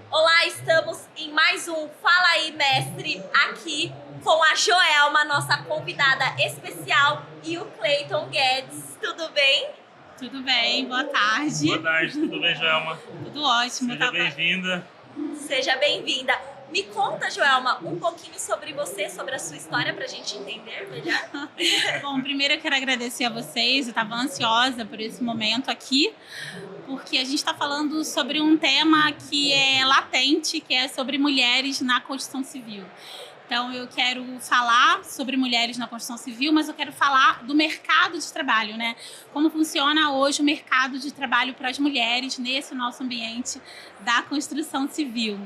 Olá, estamos em mais um Fala aí, Mestre, aqui com a Joelma, nossa convidada especial, e o Cleiton Guedes. Tudo bem? Tudo bem, boa tarde. Boa tarde, tudo bem, Joelma? Tudo ótimo. Seja bem-vinda. Seja bem-vinda. Me conta, Joelma, um pouquinho sobre você, sobre a sua história, pra gente entender melhor. Bom, primeiro eu quero agradecer a vocês, eu estava ansiosa por esse momento aqui, porque a gente está falando sobre um tema que é latente, que é sobre mulheres na construção civil. Então, eu quero falar sobre mulheres na construção civil, mas eu quero falar do mercado de trabalho, né? Como funciona hoje o mercado de trabalho para as mulheres nesse nosso ambiente da construção civil.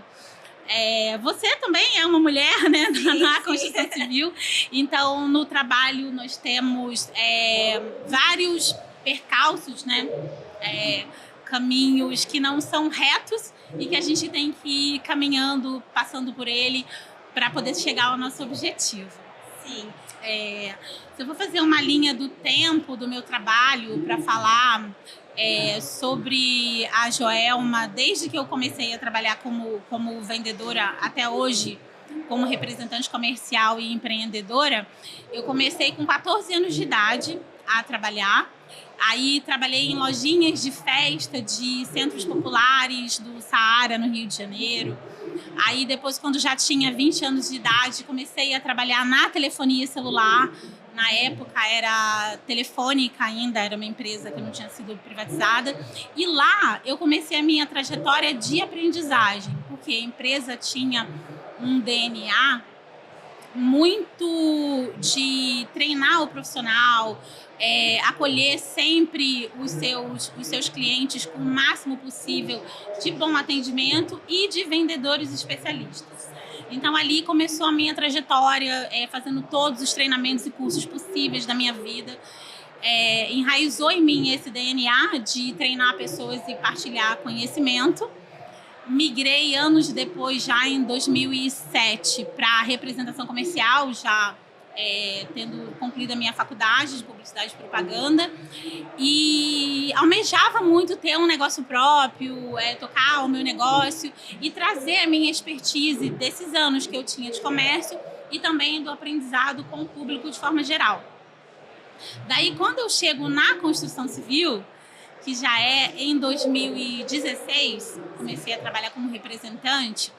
Você também é uma mulher, né, na construção civil. Então, no trabalho, nós temos vários percalços, né? Caminhos que não são retos e que a gente tem que ir caminhando, passando por ele, para poder chegar ao nosso objetivo. Sim. Se eu vou fazer uma linha do tempo do meu trabalho para falar sobre a Joelma, desde que eu comecei a trabalhar como vendedora até hoje, como representante comercial e empreendedora, eu comecei com 14 anos de idade a trabalhar. Aí trabalhei em lojinhas de festa de centros populares do Saara, no Rio de Janeiro. Aí depois, quando já tinha 20 anos de idade, comecei a trabalhar na telefonia celular. Na época era Telefônica ainda, era uma empresa que não tinha sido privatizada. E lá eu comecei a minha trajetória de aprendizagem, porque a empresa tinha um DNA muito de treinar o profissional, acolher sempre os seus clientes com o máximo possível de bom atendimento e de vendedores especialistas. Então, ali começou a minha trajetória, fazendo todos os treinamentos e cursos possíveis da minha vida. Enraizou em mim esse DNA de treinar pessoas e partilhar conhecimento. Migrei anos depois, já em 2007, para a representação comercial, já tendo concluído a minha faculdade de publicidade e propaganda, e almejava muito ter um negócio próprio, tocar o meu negócio e trazer a minha expertise desses anos que eu tinha de comércio e também do aprendizado com o público de forma geral. Daí, quando eu chego na construção civil, que já em 2016, comecei a trabalhar como representante,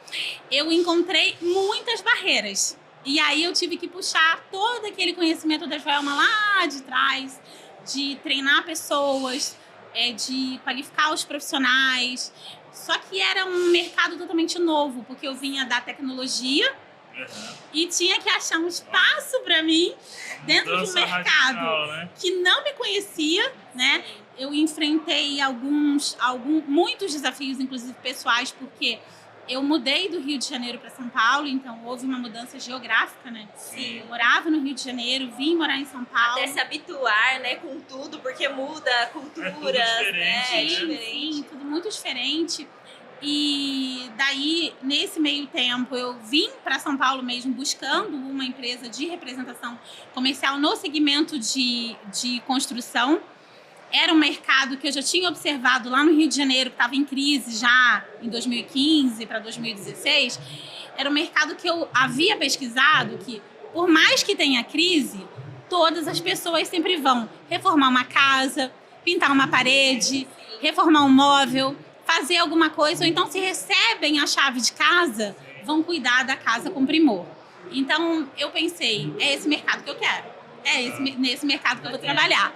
eu encontrei muitas barreiras. E aí eu tive que puxar todo aquele conhecimento da Joelma lá de trás, de treinar pessoas, de qualificar os profissionais. Só que era um mercado totalmente novo, porque eu vinha da tecnologia e tinha que achar um espaço para mim dentro de um mercado radical, né? Que não me conhecia, né? Eu enfrentei muitos desafios, inclusive pessoais, porque eu mudei do Rio de Janeiro para São Paulo, então houve uma mudança geográfica, né? Sim. Eu morava no Rio de Janeiro, vim morar em São Paulo. Até se habituar, né, com tudo, porque muda culturas, Sim, tudo muito diferente. E daí, nesse meio tempo, eu vim para São Paulo mesmo buscando uma empresa de representação comercial no segmento de construção. Era um mercado que eu já tinha observado lá no Rio de Janeiro, que estava em crise já em 2015 para 2016. Era um mercado que eu havia pesquisado que, por mais que tenha crise, todas as pessoas sempre vão reformar uma casa, pintar uma parede, reformar um móvel, fazer alguma coisa, ou então se recebem a chave de casa, vão cuidar da casa com primor. Então, eu pensei, é esse mercado que eu quero. Nesse mercado que eu vou trabalhar.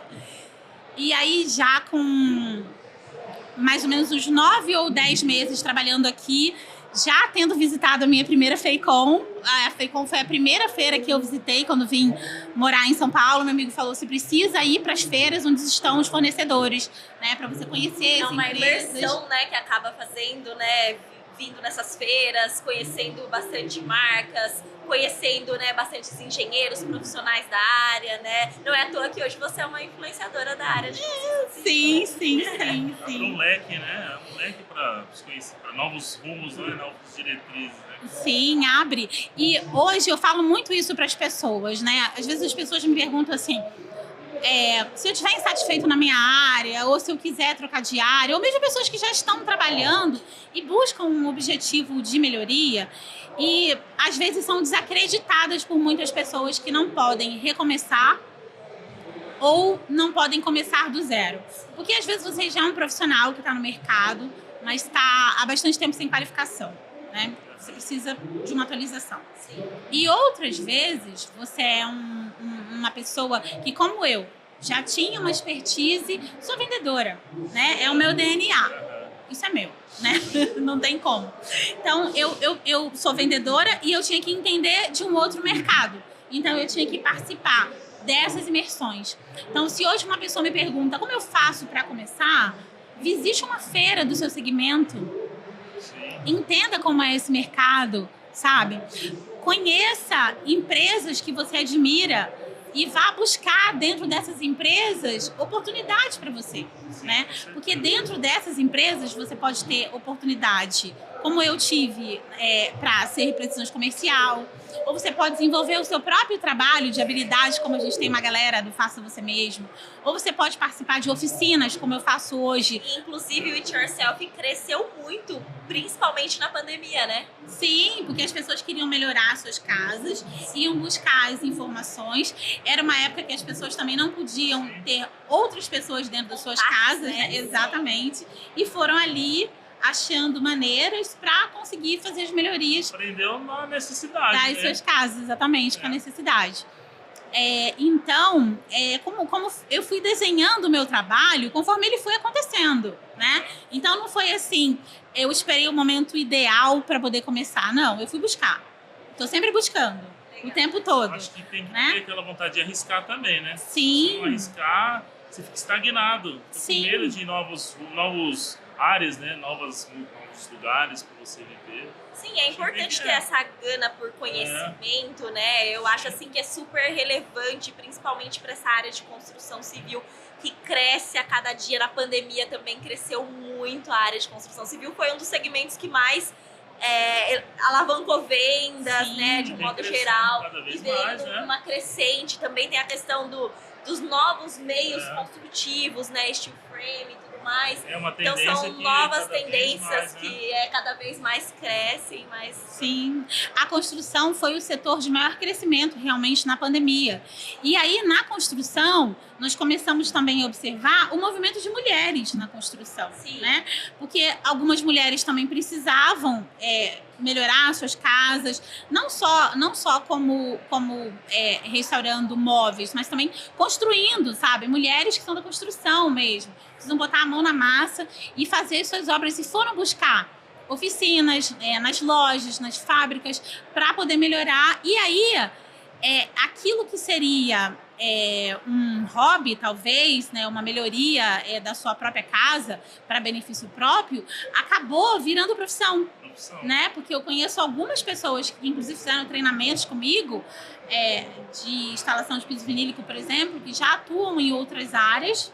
E aí, já com mais ou menos uns 9 ou 10 meses trabalhando aqui, já tendo visitado a minha primeira FEICOM. A FEICOM foi a primeira feira que eu visitei quando vim morar em São Paulo. Meu amigo falou, você precisa ir para as feiras onde estão os fornecedores, né, para você conhecer as empresas. É uma imersão, né, que acaba fazendo, né, vindo nessas feiras, conhecendo bastante marcas, conhecendo, né, bastantes engenheiros, profissionais da área, né? Não é à toa que hoje você é uma influenciadora da área de sim. É um leque, né? É um leque para novos rumos, né? Novas diretrizes, né? Sim, abre. E hoje eu falo muito isso para as pessoas, né? Às vezes as pessoas me perguntam assim, se eu estiver insatisfeito na minha área, ou se eu quiser trocar de área, ou mesmo pessoas que já estão trabalhando e buscam um objetivo de melhoria, e às vezes são desacreditadas por muitas pessoas que não podem recomeçar ou não podem começar do zero. Porque às vezes você já é um profissional que está no mercado, mas está há bastante tempo sem qualificação, né? Você precisa de uma atualização. Sim. E outras vezes você é uma pessoa que, como eu, já tinha uma expertise, sou vendedora, né? É o meu DNA. Isso é meu, né? Não tem como. Então, eu sou vendedora e eu tinha que entender de um outro mercado. Então, eu tinha que participar dessas imersões. Então, se hoje uma pessoa me pergunta como eu faço para começar, visite uma feira do seu segmento. Entenda como é esse mercado, sabe? Conheça empresas que você admira e vá buscar dentro dessas empresas oportunidades para você, né? Porque dentro dessas empresas você pode ter oportunidade, como eu tive, para ser representante comercial, ou você pode desenvolver o seu próprio trabalho de habilidade, como a gente tem uma galera do Faça Você Mesmo, ou você pode participar de oficinas, como eu faço hoje. Inclusive, o It Yourself cresceu muito, principalmente na pandemia, né? Sim, porque as pessoas queriam melhorar suas casas, iam buscar as informações. Era uma época que as pessoas também não podiam ter outras pessoas dentro das suas casas, né? Exatamente. E foram ali achando maneiras para conseguir fazer as melhorias. Aprendeu na necessidade, das suas casas, exatamente, com a necessidade. Então, como eu fui desenhando o meu trabalho conforme ele foi acontecendo, né? Então, não foi assim, eu esperei o momento ideal para poder começar. Não, eu fui buscar. Estou sempre buscando, o tempo todo. Acho que tem que né? ter aquela vontade de arriscar também, né? Sim. Se não arriscar, você fica estagnado. Sim. Com medo de novos áreas, né? Novos lugares para você viver. Sim, é importante ter essa gana por conhecimento, né? Eu acho assim que é super relevante, principalmente para essa área de construção civil, que cresce a cada dia. Na pandemia também cresceu muito a área de construção civil. Foi um dos segmentos que mais alavancou vendas, Sim, né? De modo geral. Cada vez E veio mais, né? uma crescente. Também tem a questão dos novos meios construtivos, né? Steel frame e tudo mais. É uma Então tendência são que novas cada vez tendências mais, né? que cada vez mais crescem, mas Sim, a construção foi o setor de maior crescimento realmente na pandemia. E aí, na construção, nós começamos também a observar o movimento de mulheres na construção, Sim. né? Porque algumas mulheres também precisavam melhorar suas casas, não só como restaurando móveis, mas também construindo, sabe? Mulheres que são da construção mesmo, precisam botar a mão na massa e fazer suas obras, e foram buscar oficinas, nas lojas, nas fábricas, para poder melhorar. E aí, aquilo que seria um hobby, talvez, né, uma melhoria da sua própria casa para benefício próprio, acabou virando profissão. Né? Porque eu conheço algumas pessoas que, inclusive, fizeram treinamentos comigo de instalação de piso vinílico, por exemplo, que já atuam em outras áreas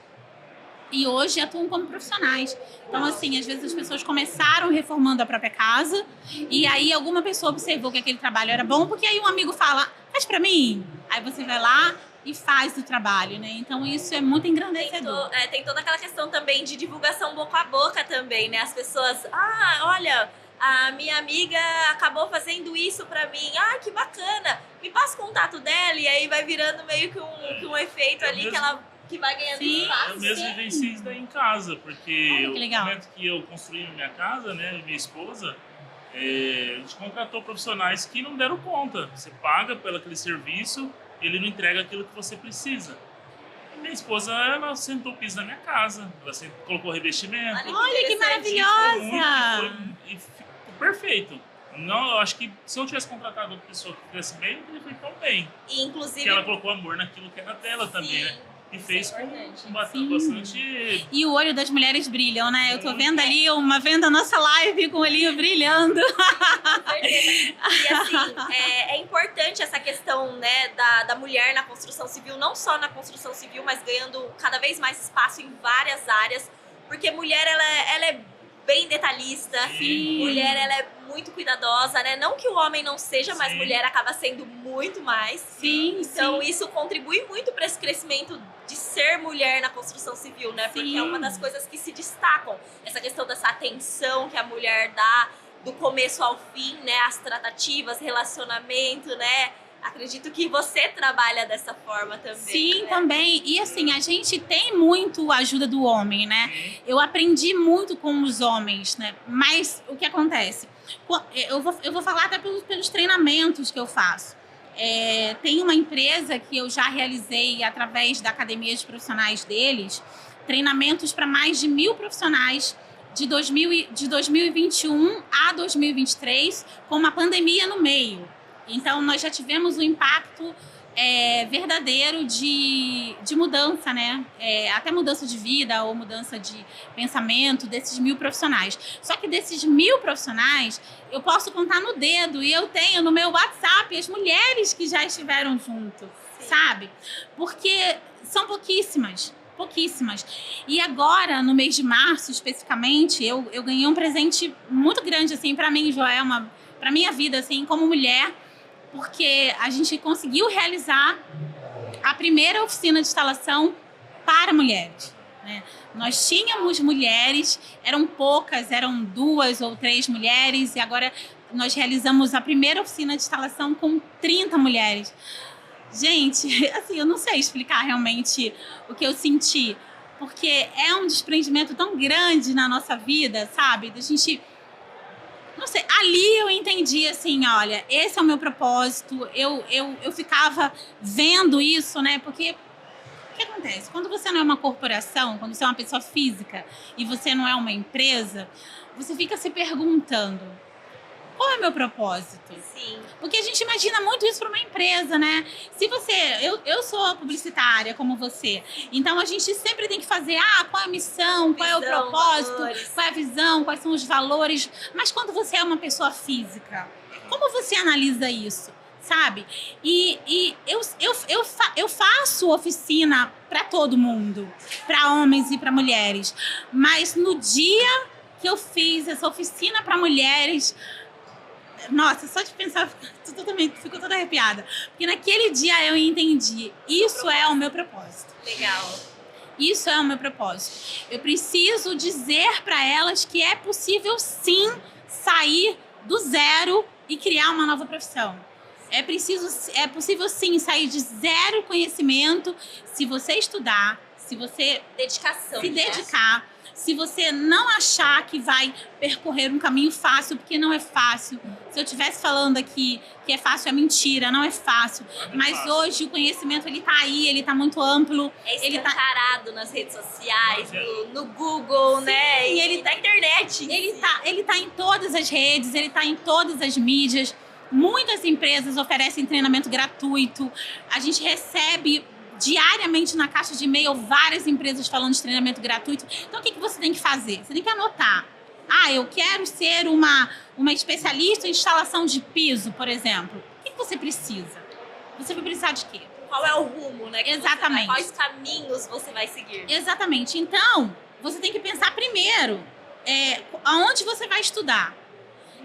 e hoje atuam como profissionais. Então, assim, às vezes as pessoas começaram reformando a própria casa e aí alguma pessoa observou que aquele trabalho era bom, porque aí um amigo fala, faz pra mim. Aí você vai lá e faz o trabalho, né? Então, isso é muito engrandecedor. Tem toda aquela questão também de divulgação boca a boca também, né? As pessoas, olha, a minha amiga acabou fazendo isso pra mim. Ah, que bacana. Me passa o contato dela e aí vai virando meio que um efeito ali que vai ganhando espaço. Eu mesmo vivenciei isso daí em casa, porque no momento que eu construí minha casa, né, e minha esposa, a gente contratou profissionais que não deram conta. Você paga pelo aquele serviço e ele não entrega aquilo que você precisa. E minha esposa, ela sentou o piso na minha casa, ela colocou revestimento. Olha que maravilhosa! E ficou perfeito. Não, eu acho que se eu tivesse contratado outra pessoa que fizesse bem, ele foi tão bem. E, inclusive, porque ela colocou amor naquilo que era dela também, né? E fez com bastante... E o olho das mulheres brilham, né? Eu tô vendo ali uma vendo a nossa live com o olhinho brilhando. E assim, é importante essa questão, né, da mulher na construção civil, não só na construção civil, mas ganhando cada vez mais espaço em várias áreas, porque mulher, ela é bem detalhista. Sim. Mulher, ela é muito cuidadosa, né? Não que o homem não seja, mas Sim. mulher acaba sendo muito mais. Sim, Então, sim. isso contribui muito para esse crescimento de ser mulher na construção civil, né? Porque Sim. é uma das coisas que se destacam. Essa questão dessa atenção que a mulher dá do começo ao fim, né? As tratativas, relacionamento, né? Acredito que você trabalha dessa forma também. Sim, né? também. E assim, a gente tem muito a ajuda do homem, né? Sim. Eu aprendi muito com os homens, né? Mas o que acontece? Eu vou falar até pelos treinamentos que eu faço. Tem uma empresa que eu já realizei através da academia de profissionais deles, treinamentos para mais de 1.000 profissionais de 2021 a 2023, com uma pandemia no meio. Então, nós já tivemos um impacto verdadeiro de mudança, né? Até mudança de vida ou mudança de pensamento desses 1.000 profissionais. Só que desses 1.000 profissionais, eu posso contar no dedo e eu tenho no meu WhatsApp as mulheres que já estiveram junto, sabe? Porque são pouquíssimas. E agora, no mês de março, especificamente, eu ganhei um presente muito grande, assim, para mim, Joelma, para minha vida, assim, como mulher, porque a gente conseguiu realizar a primeira oficina de instalação para mulheres, né? Nós tínhamos mulheres, eram poucas, eram 2 ou 3 mulheres, e agora nós realizamos a primeira oficina de instalação com 30 mulheres. Gente, assim, eu não sei explicar realmente o que eu senti, porque é um desprendimento tão grande na nossa vida, sabe? Da gente... Não sei, ali eu entendi assim, olha, esse é o meu propósito, eu ficava vendo isso, né? Porque o que acontece? Quando você não é uma corporação, quando você é uma pessoa física e você não é uma empresa, você fica se perguntando, qual é o meu propósito? Sim. Porque a gente imagina muito isso para uma empresa, né? Se você... Eu sou publicitária, como você. Então, a gente sempre tem que fazer... qual é a missão? Qual é o Visão, propósito? valores. Qual é a visão? Quais são os valores? Mas quando você é uma pessoa física, como você analisa isso? Sabe? E eu faço oficina para todo mundo. Para homens e para mulheres. Mas no dia que eu fiz essa oficina para mulheres... Nossa, só de pensar, fico toda arrepiada. Porque naquele dia eu entendi, isso é o meu propósito. Legal. Isso é o meu propósito. Eu preciso dizer para elas que é possível sim sair do zero e criar uma nova profissão. É possível sim sair de zero conhecimento se você estudar, se você Dedicação. se né? dedicar. Se você não achar que vai percorrer um caminho fácil, porque não é fácil. Se eu estivesse falando aqui que é fácil, é mentira, não é fácil. Mas hoje o conhecimento, ele tá aí, ele tá muito amplo. É Ele tá, escancarado nas redes sociais, no Google, né? E ele na internet. ele tá em todas as redes, ele tá em todas as mídias. Muitas empresas oferecem treinamento gratuito. A gente recebe... diariamente na caixa de e-mail várias empresas falando de treinamento gratuito. Então, o que você tem que fazer? Você tem que anotar. Eu quero ser uma especialista em instalação de piso, por exemplo. O que você precisa? Você vai precisar de quê? Qual é o rumo, né? Exatamente. Quais caminhos você vai seguir? Exatamente. Então, você tem que pensar primeiro aonde você vai estudar.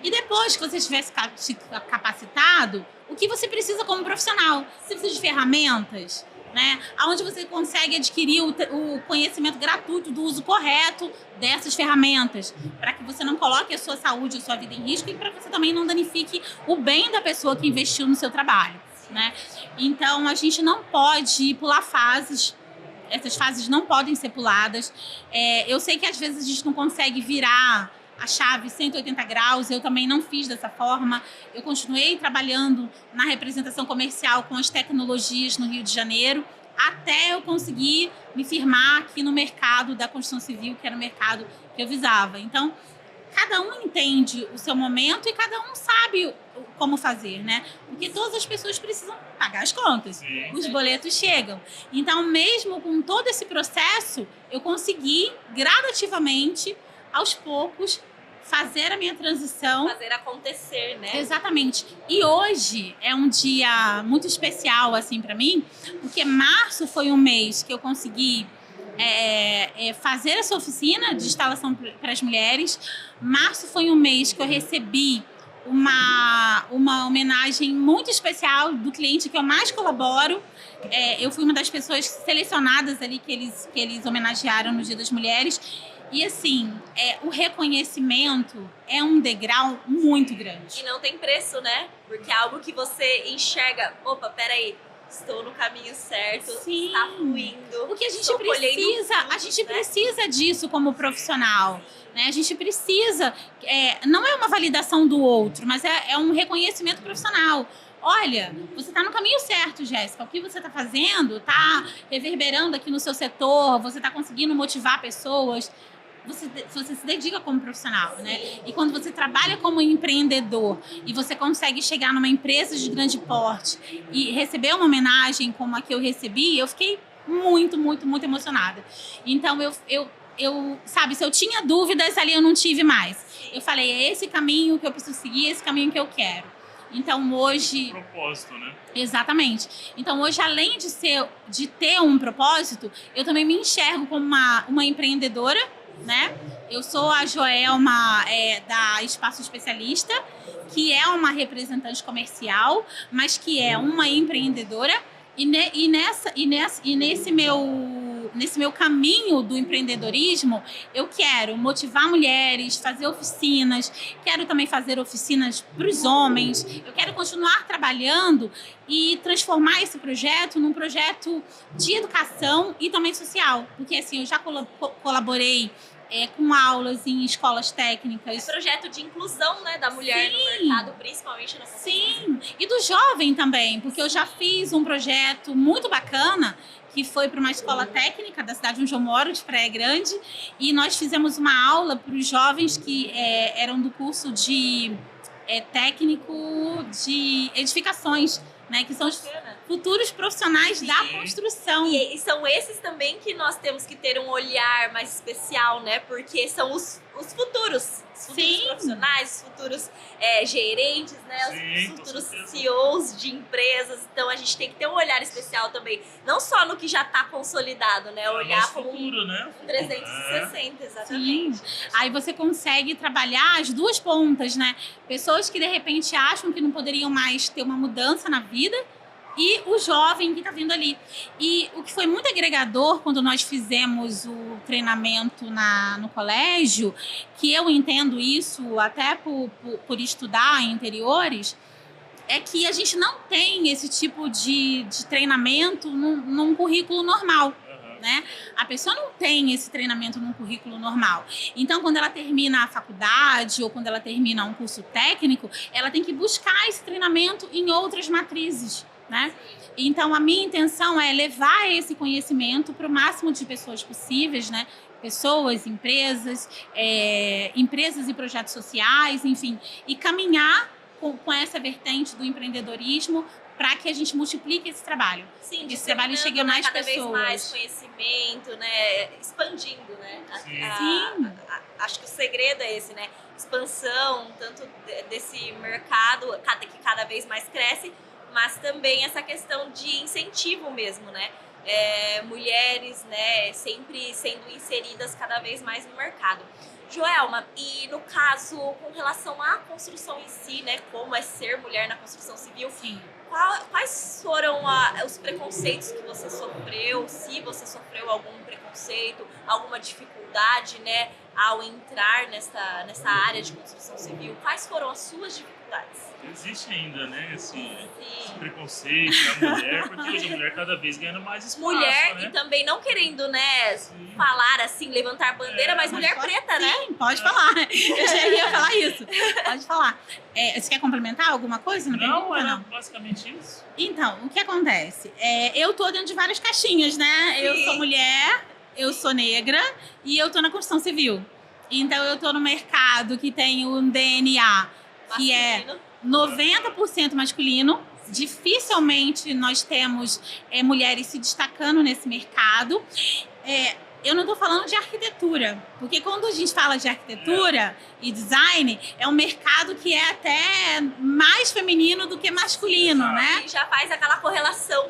E depois que você estiver se capacitado, o que você precisa como profissional? Você precisa de ferramentas, né? Onde você consegue adquirir o conhecimento gratuito do uso correto dessas ferramentas, para que você não coloque a sua saúde, a sua vida em risco e para que você também não danifique o bem da pessoa que investiu no seu trabalho, né? Então, a gente não pode pular fases. Essas fases não podem ser puladas. Eu sei que às vezes a gente não consegue virar a chave 180 graus, eu também não fiz dessa forma. Eu continuei trabalhando na representação comercial com as tecnologias no Rio de Janeiro, até eu conseguir me firmar aqui no mercado da construção civil, que era o mercado que eu visava. Então, cada um entende o seu momento e cada um sabe como fazer, né? Porque todas as pessoas precisam pagar as contas. Sim. Os boletos chegam. Então, mesmo com todo esse processo, eu consegui gradativamente, aos poucos, fazer a minha transição. Fazer acontecer, né? Exatamente. E hoje é um dia muito especial, assim, para mim, porque março foi um mês que eu consegui fazer essa oficina de instalação para as mulheres. Março foi um mês que eu recebi uma homenagem muito especial do cliente que eu mais colaboro. Eu fui uma das pessoas selecionadas ali que eles homenagearam no Dia das Mulheres. E assim, o reconhecimento é um degrau muito grande. E não tem preço, né? Porque é algo que você enxerga, opa, peraí, estou no caminho certo, Sim. Está fluindo. Porque a gente precisa disso como profissional. Né? A gente precisa, não é uma validação do outro, mas é um reconhecimento profissional. Olha, você está no caminho certo, Jéssica. O que você está fazendo está reverberando aqui no seu setor, você está conseguindo motivar pessoas. Você se dedica como profissional, né? E quando você trabalha como empreendedor e você consegue chegar numa empresa de grande porte e receber uma homenagem como a que eu recebi, eu fiquei muito, muito, muito emocionada. Então, sabe, se eu tinha dúvidas, ali eu não tive mais. Eu falei, é esse caminho que eu preciso seguir, é esse caminho que eu quero. Então, hoje... Propósito, né? Exatamente. Então, hoje, além de ter um propósito, eu também me enxergo como uma empreendedora, né? Eu sou a Joelma da Espaço Especialista, que é uma representante comercial, mas que é uma empreendedora. E nesse meu caminho do empreendedorismo, eu quero motivar mulheres, fazer oficinas, quero também fazer oficinas para os homens, eu quero continuar trabalhando e transformar esse projeto num projeto de educação e também social, porque assim, eu já colaborei com aulas em escolas técnicas. Projeto de inclusão, né, da mulher no mercado, principalmente na construção. Sim, e do jovem também, porque eu já fiz um projeto muito bacana que foi para uma escola técnica da cidade onde eu moro, de Praia Grande, e nós fizemos uma aula para os jovens que eram do curso de técnico de edificações, né, que são os futuros profissionais da construção. E são esses também que nós temos que ter um olhar mais especial, né? Porque são os futuros profissionais, os futuros gerentes, né? Os futuros CEOs de empresas. Então a gente tem que ter um olhar especial também, não só no que já está consolidado, né? Olhar como futuro, né? 360, exatamente. Sim. Aí você consegue trabalhar as duas pontas, né? Pessoas que de repente acham que não poderiam mais ter uma mudança na vida, e o jovem que está vindo ali. E o que foi muito agregador quando nós fizemos o treinamento no colégio, que eu entendo isso até por estudar em interiores, é que a gente não tem esse tipo de treinamento num currículo normal. Né? A pessoa não tem esse treinamento num currículo normal. Então, quando ela termina a faculdade ou quando ela termina um curso técnico, ela tem que buscar esse treinamento em outras matrizes. Né? Então, a minha intenção é levar esse conhecimento para o máximo de pessoas possíveis, né? Pessoas, empresas e projetos sociais, enfim, e caminhar com essa vertente do empreendedorismo para que a gente multiplique esse trabalho. Sim, esse trabalho chegue a mais cada pessoas. Vez mais conhecimento, né? Expandindo, né? Sim. Acho que o segredo é esse, né? Expansão, tanto desse mercado que cada vez mais cresce, mas também essa questão de incentivo mesmo, né? Mulheres, né, sempre sendo inseridas cada vez mais no mercado. Joelma, e no caso, com relação à construção em si, né, como é ser mulher na construção civil, sim, quais foram os preconceitos que você sofreu, se você sofreu algum preconceito, alguma dificuldade, né, ao entrar nessa área de construção civil? Quais foram as suas dificuldades? Existe ainda, né, esse preconceito da mulher, porque hoje a mulher cada vez ganhando mais espaço, mulher, né? E também não querendo, né, falar assim, levantar bandeira, mas mulher preta, né? Sim, pode falar. Eu já ia falar isso. Pode falar. Você quer complementar alguma coisa? Não, era basicamente isso. Então, o que acontece? Eu tô dentro de várias caixinhas, né? Sim. Eu sou mulher, eu sou negra e eu tô na construção civil. Então, eu tô no mercado que tem um DNA que Masculino. é 90% masculino. Dificilmente nós temos mulheres se destacando nesse mercado. Eu não estou falando de arquitetura, porque quando a gente fala de arquitetura e design, é um mercado que é até mais feminino do que masculino, né? E já faz aquela correlação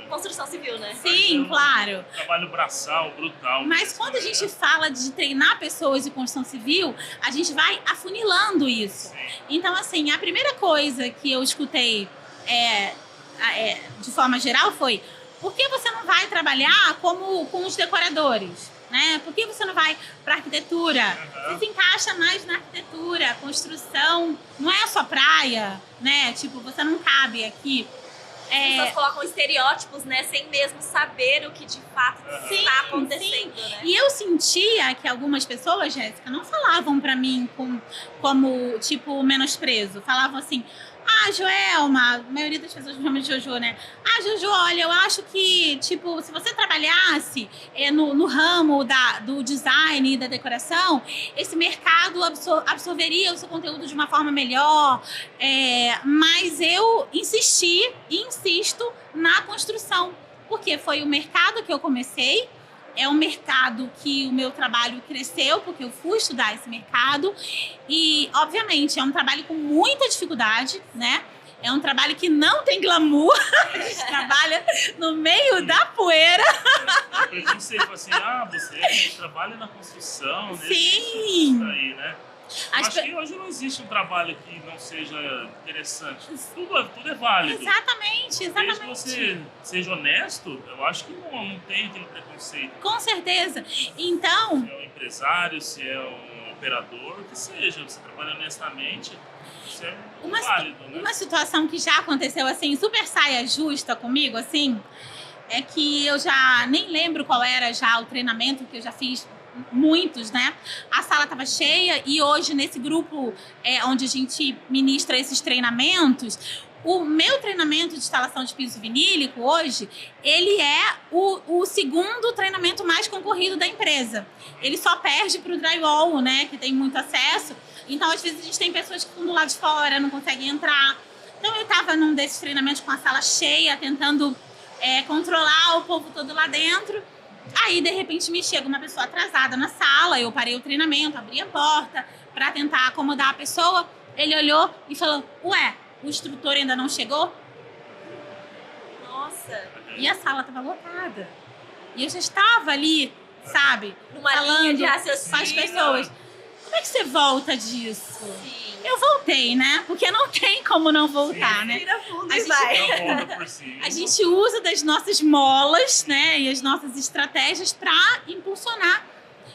com construção civil, né? Sim, claro. Trabalho braçal, brutal. Mas quando a gente fala de treinar pessoas de construção civil, a gente vai afunilando isso. Sim. Então, assim, a primeira coisa que eu escutei de forma geral foi: por que você não vai trabalhar com os decoradores? Né? Por que você não vai para arquitetura? Você se encaixa mais na arquitetura, construção, não é a sua praia, né? Tipo, você não cabe aqui. As pessoas colocam estereótipos, né? Sem mesmo saber o que de fato está acontecendo, né? E eu sentia que algumas pessoas, Jéssica, não falavam pra mim como, tipo, menosprezo. Falavam assim: ah, Joelma, a maioria das pessoas me chama de Jojo, né? Ah, Jojo, olha, eu acho que, tipo, se você trabalhasse no ramo do design e da decoração, esse mercado absorveria o seu conteúdo de uma forma melhor. Mas eu insisti e insisto na construção, porque foi o mercado que eu comecei. É um mercado que o meu trabalho cresceu, porque eu fui estudar esse mercado. E, obviamente, é um trabalho com muita dificuldade, né? É um trabalho que não tem glamour. A gente trabalha no meio da poeira. Eu pensei, assim, você trabalha na construção, né? Sim! Isso aí, né? Acho que hoje não existe um trabalho que não seja interessante. Tudo é válido. Exatamente. Desde que você seja honesto, eu acho que não tem aquele preconceito. Com certeza. Então... Se é um empresário, se é um operador, o que seja, você trabalha honestamente, isso é válido, né? Uma situação que já aconteceu, assim, super saia justa comigo, assim, é que eu já nem lembro qual era já o treinamento que eu já fiz. Muitos, né? A sala estava cheia e hoje nesse grupo onde a gente ministra esses treinamentos, o meu treinamento de instalação de piso vinílico hoje, ele é o segundo treinamento mais concorrido da empresa. Ele só perde para o drywall, né? Que tem muito acesso. Então, às vezes, a gente tem pessoas que ficam do lado de fora, não conseguem entrar. Então, eu estava num desses treinamentos com a sala cheia, tentando controlar o povo todo lá dentro. Aí, de repente, me chega uma pessoa atrasada na sala, eu parei o treinamento, abri a porta para tentar acomodar a pessoa. Ele olhou e falou: ué, o instrutor ainda não chegou? Nossa! E a sala estava lotada. E eu já estava ali, sabe? Numa linha de raciocínio. Com as pessoas. Como é que você volta disso? Sim. Eu voltei, né? Porque não tem como não voltar, né? Vira fundo A e gente- vai. Por cima. A gente usa das nossas molas, né, e as nossas estratégias para impulsionar.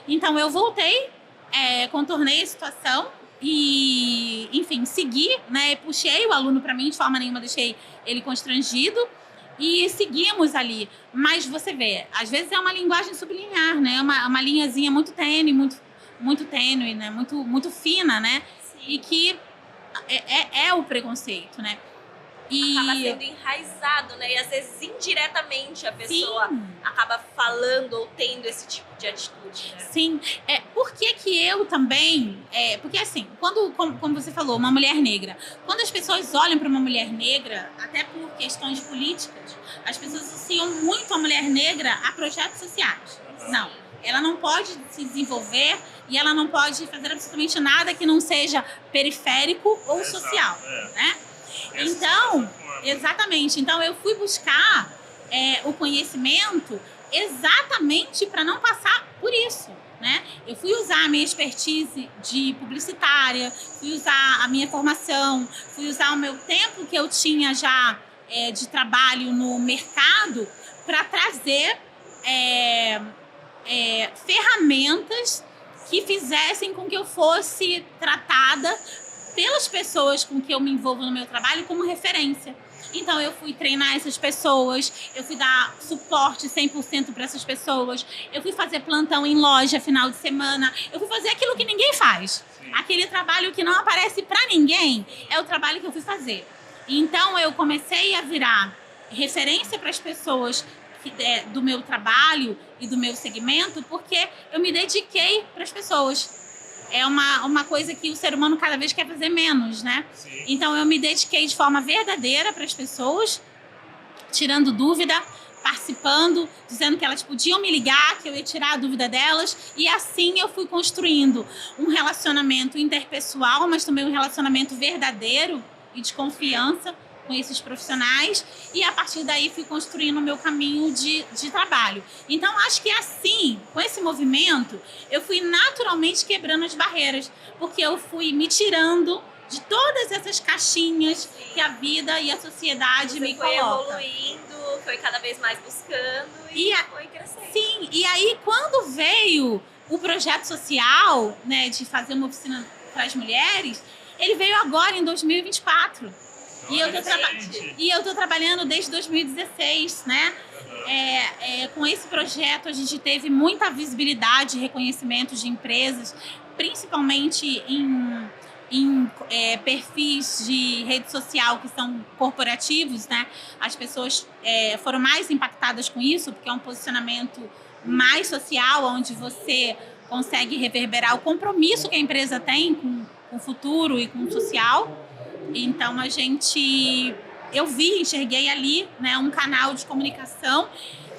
Então eu voltei, contornei a situação e, enfim, segui, né, puxei o aluno para mim, de forma nenhuma deixei ele constrangido e seguimos ali. Mas você vê, às vezes é uma linguagem subliminar, né, uma linhazinha muito tênue, muito tênue, né, muito fina, né, e que é o preconceito, né. Acaba sendo enraizado, né? E às vezes indiretamente a pessoa acaba falando ou tendo esse tipo de atitude, né? Sim. Por que eu também... porque assim, como você falou, uma mulher negra. Quando as pessoas olham para uma mulher negra, até por questões políticas, as pessoas associam muito a mulher negra a projetos sociais. Não. Ela não pode se desenvolver e ela não pode fazer absolutamente nada que não seja periférico ou social, né? Então, exatamente. Então, eu fui buscar o conhecimento exatamente para não passar por isso, né? Eu fui usar a minha expertise de publicitária, fui usar a minha formação, fui usar o meu tempo que eu tinha já de trabalho no mercado para trazer ferramentas que fizessem com que eu fosse tratada pelas pessoas com que eu me envolvo no meu trabalho como referência. Então, eu fui treinar essas pessoas, eu fui dar suporte 100% para essas pessoas, eu fui fazer plantão em loja final de semana, eu fui fazer aquilo que ninguém faz. Aquele trabalho que não aparece para ninguém é o trabalho que eu fui fazer. Então, eu comecei a virar referência para as pessoas do meu trabalho e do meu segmento, porque eu me dediquei para as pessoas. É uma coisa que o ser humano cada vez quer fazer menos, né? Sim. Então, eu me dediquei de forma verdadeira para as pessoas, tirando dúvida, participando, dizendo que elas podiam me ligar, que eu ia tirar a dúvida delas. E assim eu fui construindo um relacionamento interpessoal, mas também um relacionamento verdadeiro e de confiança com esses profissionais e a partir daí fui construindo o meu caminho de trabalho. Então acho que assim, com esse movimento, eu fui naturalmente quebrando as barreiras, porque eu fui me tirando de todas essas caixinhas que a vida e a sociedade me foi coloca. Evoluindo, foi cada vez mais buscando e foi crescendo. Sim, e aí quando veio o projeto social, né, de fazer uma oficina para as mulheres, ele veio agora em 2024. E eu tô trabalhando desde 2016, né? Com esse projeto a gente teve muita visibilidade e reconhecimento de empresas, principalmente em perfis de rede social que são corporativos, né? As pessoas foram mais impactadas com isso, porque é um posicionamento mais social, onde você consegue reverberar o compromisso que a empresa tem com o futuro e com o social. Então, eu enxerguei ali, né, um canal de comunicação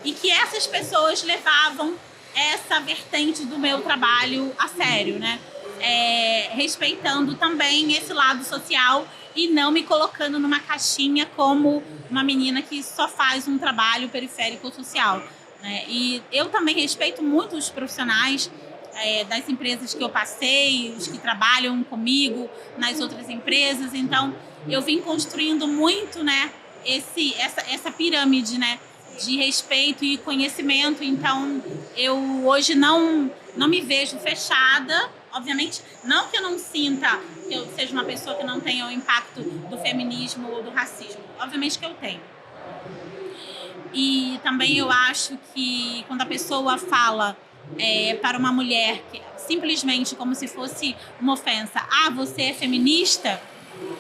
e que essas pessoas levavam essa vertente do meu trabalho a sério, né? Respeitando também esse lado social e não me colocando numa caixinha como uma menina que só faz um trabalho periférico social, né? E eu também respeito muito os profissionais das empresas que eu passei, os que trabalham comigo nas outras empresas. Então, eu vim construindo muito, né, essa pirâmide, né, de respeito e conhecimento. Então, eu hoje não me vejo fechada. Obviamente, não que eu não sinta que eu seja uma pessoa que não tenha o impacto do feminismo ou do racismo. Obviamente que eu tenho. E também eu acho que quando a pessoa fala para uma mulher que, simplesmente como se fosse uma ofensa, você é feminista,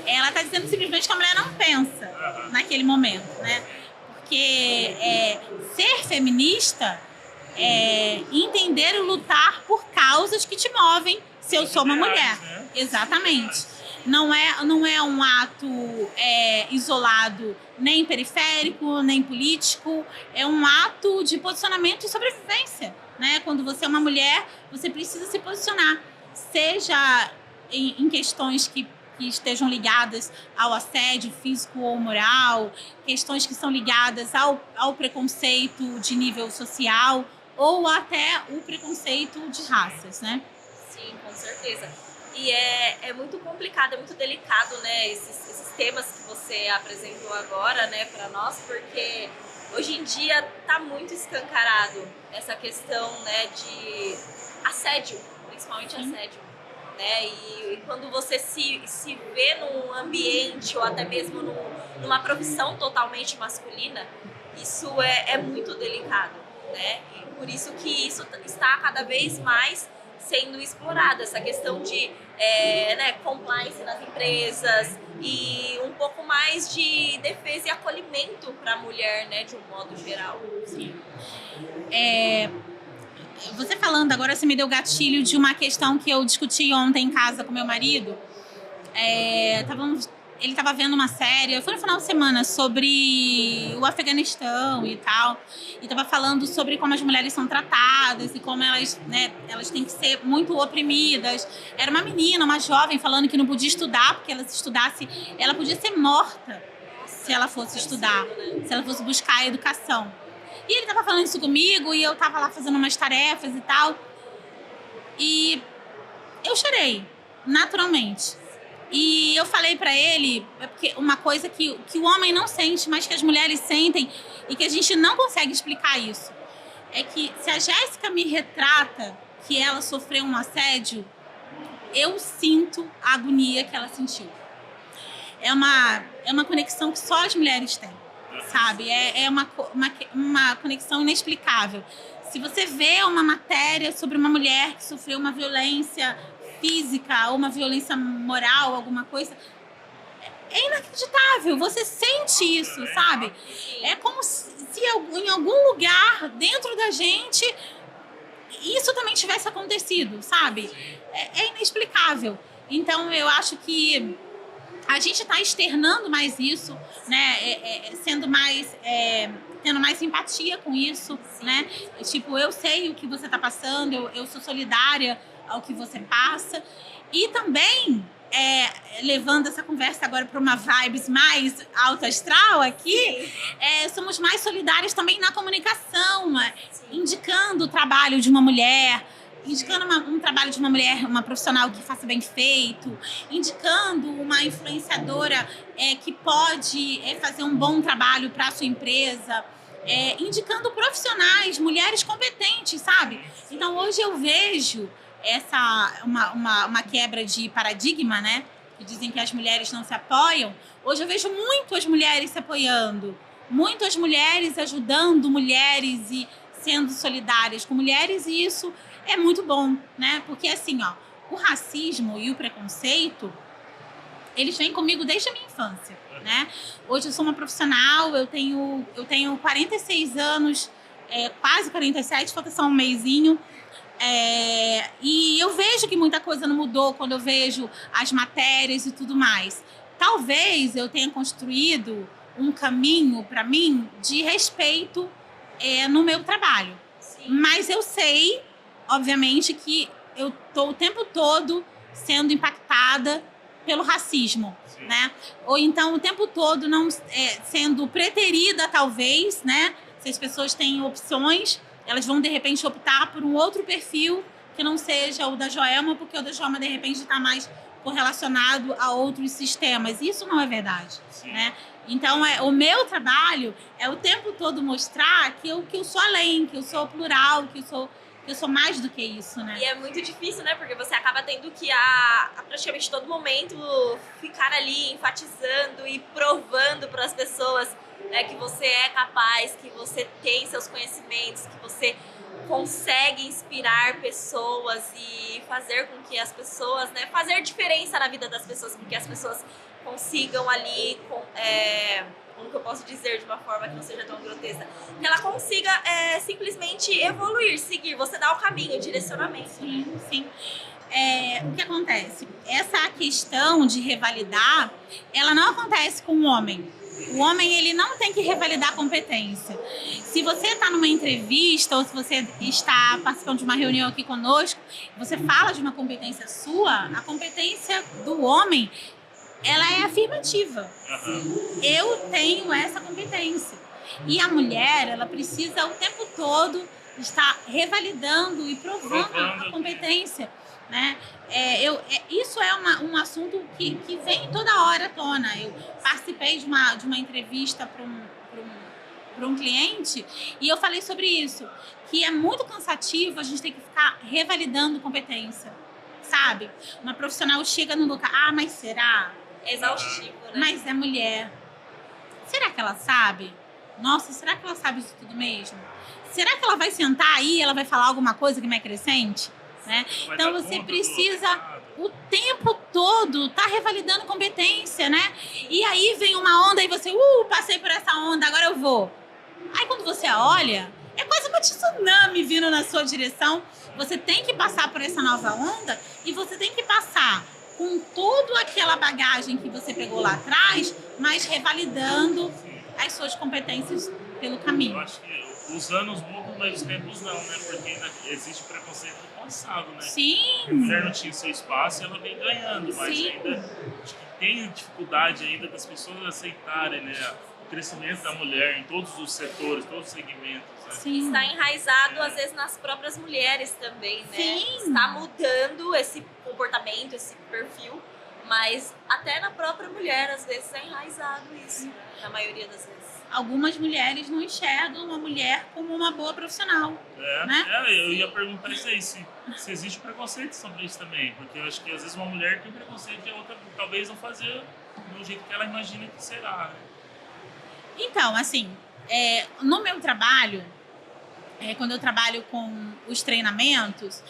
ela está dizendo simplesmente que a mulher não pensa naquele momento, né? Porque ser feminista é entender e lutar por causas que te movem se eu sou uma mulher. Exatamente. Não é um ato isolado, nem periférico, nem político. É um ato de posicionamento e sobrevivência, né? Quando você é uma mulher, você precisa se posicionar, seja em questões que estejam ligadas ao assédio físico ou moral, questões que são ligadas ao preconceito de nível social ou até o preconceito de raças, né? Sim, com certeza. E é muito complicado, é muito delicado, né, esses temas que você apresentou agora, né, para nós, porque hoje em dia tá muito escancarado essa questão, né, de assédio, principalmente assédio, né, e quando você se vê num ambiente ou até mesmo numa profissão totalmente masculina, isso é muito delicado, né, e por isso que isso está cada vez mais sendo explorada, essa questão de compliance nas empresas e um pouco mais de defesa e acolhimento para a mulher, né, de um modo geral. Sim. Você falando agora, você me deu gatilho de uma questão que eu discuti ontem em casa com meu marido. Ele estava vendo uma série, foi no final de semana, sobre o Afeganistão e tal. E estava falando sobre como as mulheres são tratadas e como elas têm que ser muito oprimidas. Era uma menina, uma jovem, falando que não podia estudar, porque ela se estudasse, ela podia ser morta se ela fosse estudar, se ela fosse buscar a educação. E ele estava falando isso comigo e eu estava lá fazendo umas tarefas e tal. E eu chorei, naturalmente. E eu falei pra ele, porque uma coisa que o homem não sente, mas que as mulheres sentem e que a gente não consegue explicar isso, é que se a Jéssica me retrata que ela sofreu um assédio, eu sinto a agonia que ela sentiu. É uma conexão que só as mulheres têm, sabe? É uma conexão inexplicável. Se você vê uma matéria sobre uma mulher que sofreu uma violência física ou uma violência moral, alguma coisa, é inacreditável, você sente isso, sabe? É como se em algum lugar dentro da gente isso também tivesse acontecido, sabe? É inexplicável. Então eu acho que a gente está externando mais isso, né? Tendo mais empatia com isso, né? Tipo, eu sei o que você está passando, eu sou solidária ao que você passa. E também levando essa conversa agora para uma vibes mais alto astral aqui, somos mais solidárias também na comunicação, indicando o trabalho de uma mulher, indicando um trabalho de uma mulher, uma profissional que faça bem feito, indicando uma influenciadora que pode fazer um bom trabalho para a sua empresa, indicando profissionais, mulheres competentes, sabe? Então, hoje eu vejo uma quebra de paradigma, né? Que dizem que as mulheres não se apoiam. Hoje eu vejo muito as mulheres se apoiando, muitas mulheres ajudando mulheres e sendo solidárias com mulheres, e isso é muito bom, né? Porque assim, o racismo e o preconceito, eles vêm comigo desde a minha infância, né? Hoje eu sou uma profissional, eu tenho 46 anos, quase 47, falta só um mesinho. E eu vejo que muita coisa não mudou quando eu vejo as matérias e tudo mais. Talvez eu tenha construído um caminho para mim de respeito no meu trabalho. Sim. Mas eu sei, obviamente, que eu estou o tempo todo sendo impactada pelo racismo, né? Ou então o tempo todo não sendo preterida, talvez, né? Se as pessoas têm opções, elas vão, de repente, optar por um outro perfil que não seja o da Joelma, porque o da Joelma, de repente, está mais correlacionado a outros sistemas. Isso não é verdade, né? Então, o meu trabalho é o tempo todo mostrar que eu sou além, que eu sou plural, que eu sou mais do que isso, né? E é muito difícil, né? Porque você acaba tendo que, a praticamente todo momento, ficar ali enfatizando e provando para as pessoas, né, que você é capaz, que você tem seus conhecimentos, que você consegue inspirar pessoas e fazer com que as pessoas, né, fazer diferença na vida das pessoas, com que as pessoas consigam ali, como que eu posso dizer de uma forma que não seja tão grotesca, que ela consiga simplesmente evoluir, seguir, você dá o caminho, o direcionamento. Sim, sim. O que acontece? Essa questão de revalidar, ela não acontece com o homem. O homem, ele não tem que revalidar a competência. Se você está numa entrevista ou se você está participando de uma reunião aqui conosco, você fala de uma competência sua, a competência do homem, ela é afirmativa. Eu tenho essa competência. E a mulher, ela precisa o tempo todo estar revalidando e provando a competência, né? Isso é um assunto que vem toda hora à tona. Eu participei de uma entrevista para um cliente e eu falei sobre isso, que é muito cansativo a gente ter que ficar revalidando competência, sabe? Uma profissional chega no lugar, mas será? É exaustivo, né? Mas é mulher. Será que ela sabe? Nossa, será que ela sabe isso tudo mesmo? Será que ela vai sentar aí e ela vai falar alguma coisa que não é crescente? Né? Então você precisa o tempo todo tá revalidando competência, né? E aí vem uma onda e você, passei por essa onda, agora eu vou. Aí quando você olha, é quase uma tsunami vindo na sua direção. Você tem que passar por essa nova onda e você tem que passar com toda aquela bagagem que você pegou lá atrás, mas revalidando as suas competências pelo caminho. Eu acho que os anos mudam, mas os tempos não, né? Porque ainda existe preconceito no passado, né? Sim. A mulher não tinha seu espaço e ela vem ganhando, mas Sim. ainda acho que tem dificuldade ainda das pessoas aceitarem, né, o crescimento da mulher em todos os setores, todos os segmentos. Né? Sim. Está enraizado, às vezes, nas próprias mulheres também, né? Sim. Está mudando esse comportamento, esse perfil, mas até na própria mulher, às vezes, é enraizado isso, na maioria das vezes. Algumas mulheres não enxergam a mulher como uma boa profissional. Né? Eu ia perguntar isso aí, se existe preconceito sobre isso também, porque eu acho que às vezes uma mulher tem preconceito e a outra talvez não fazer do jeito que ela imagina que será. Né? Então, assim, no meu trabalho, quando eu trabalho com os treinamentos,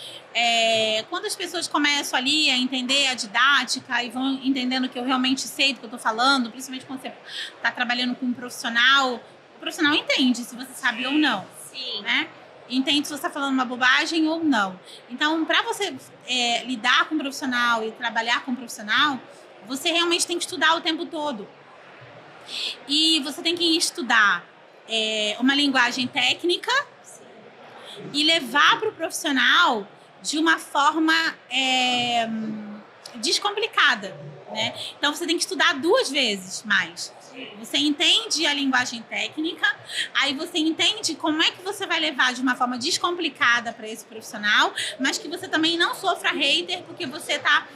quando as pessoas começam ali a entender a didática e vão entendendo que eu realmente sei do que eu estou falando, principalmente quando você está trabalhando com um profissional, o profissional entende se você sabe ou não. Sim. Né? Entende se você está falando uma bobagem ou não. Então, para você lidar com um profissional e trabalhar com um profissional, você realmente tem que estudar o tempo todo. E você tem que estudar uma linguagem técnica e levar para o profissional de uma forma descomplicada, né? Então você tem que estudar 2 vezes mais. Você entende a linguagem técnica, aí você entende como é que você vai levar de uma forma descomplicada para esse profissional, mas que você também não sofra hater porque você está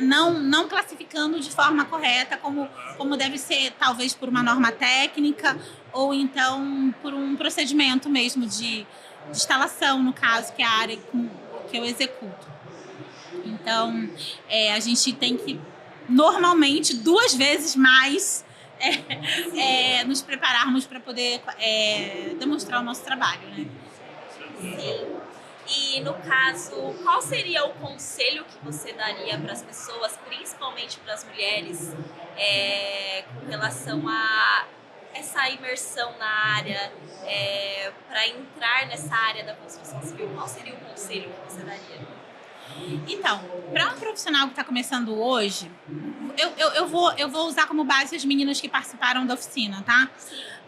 não classificando de forma correta, como deve ser, talvez por uma norma técnica ou então por um procedimento mesmo de instalação, no caso, que é a área que eu executo. Então, a gente tem que, normalmente, 2 vezes mais nos prepararmos para poder demonstrar o nosso trabalho, né? Sim. E, no caso, qual seria o conselho que você daria para as pessoas, principalmente para as mulheres, com relação a essa imersão na área, para entrar nessa área da construção civil? Qual seria o conselho que você daria? Então, para um profissional que está começando hoje, eu vou usar como base as meninas que participaram da oficina, tá?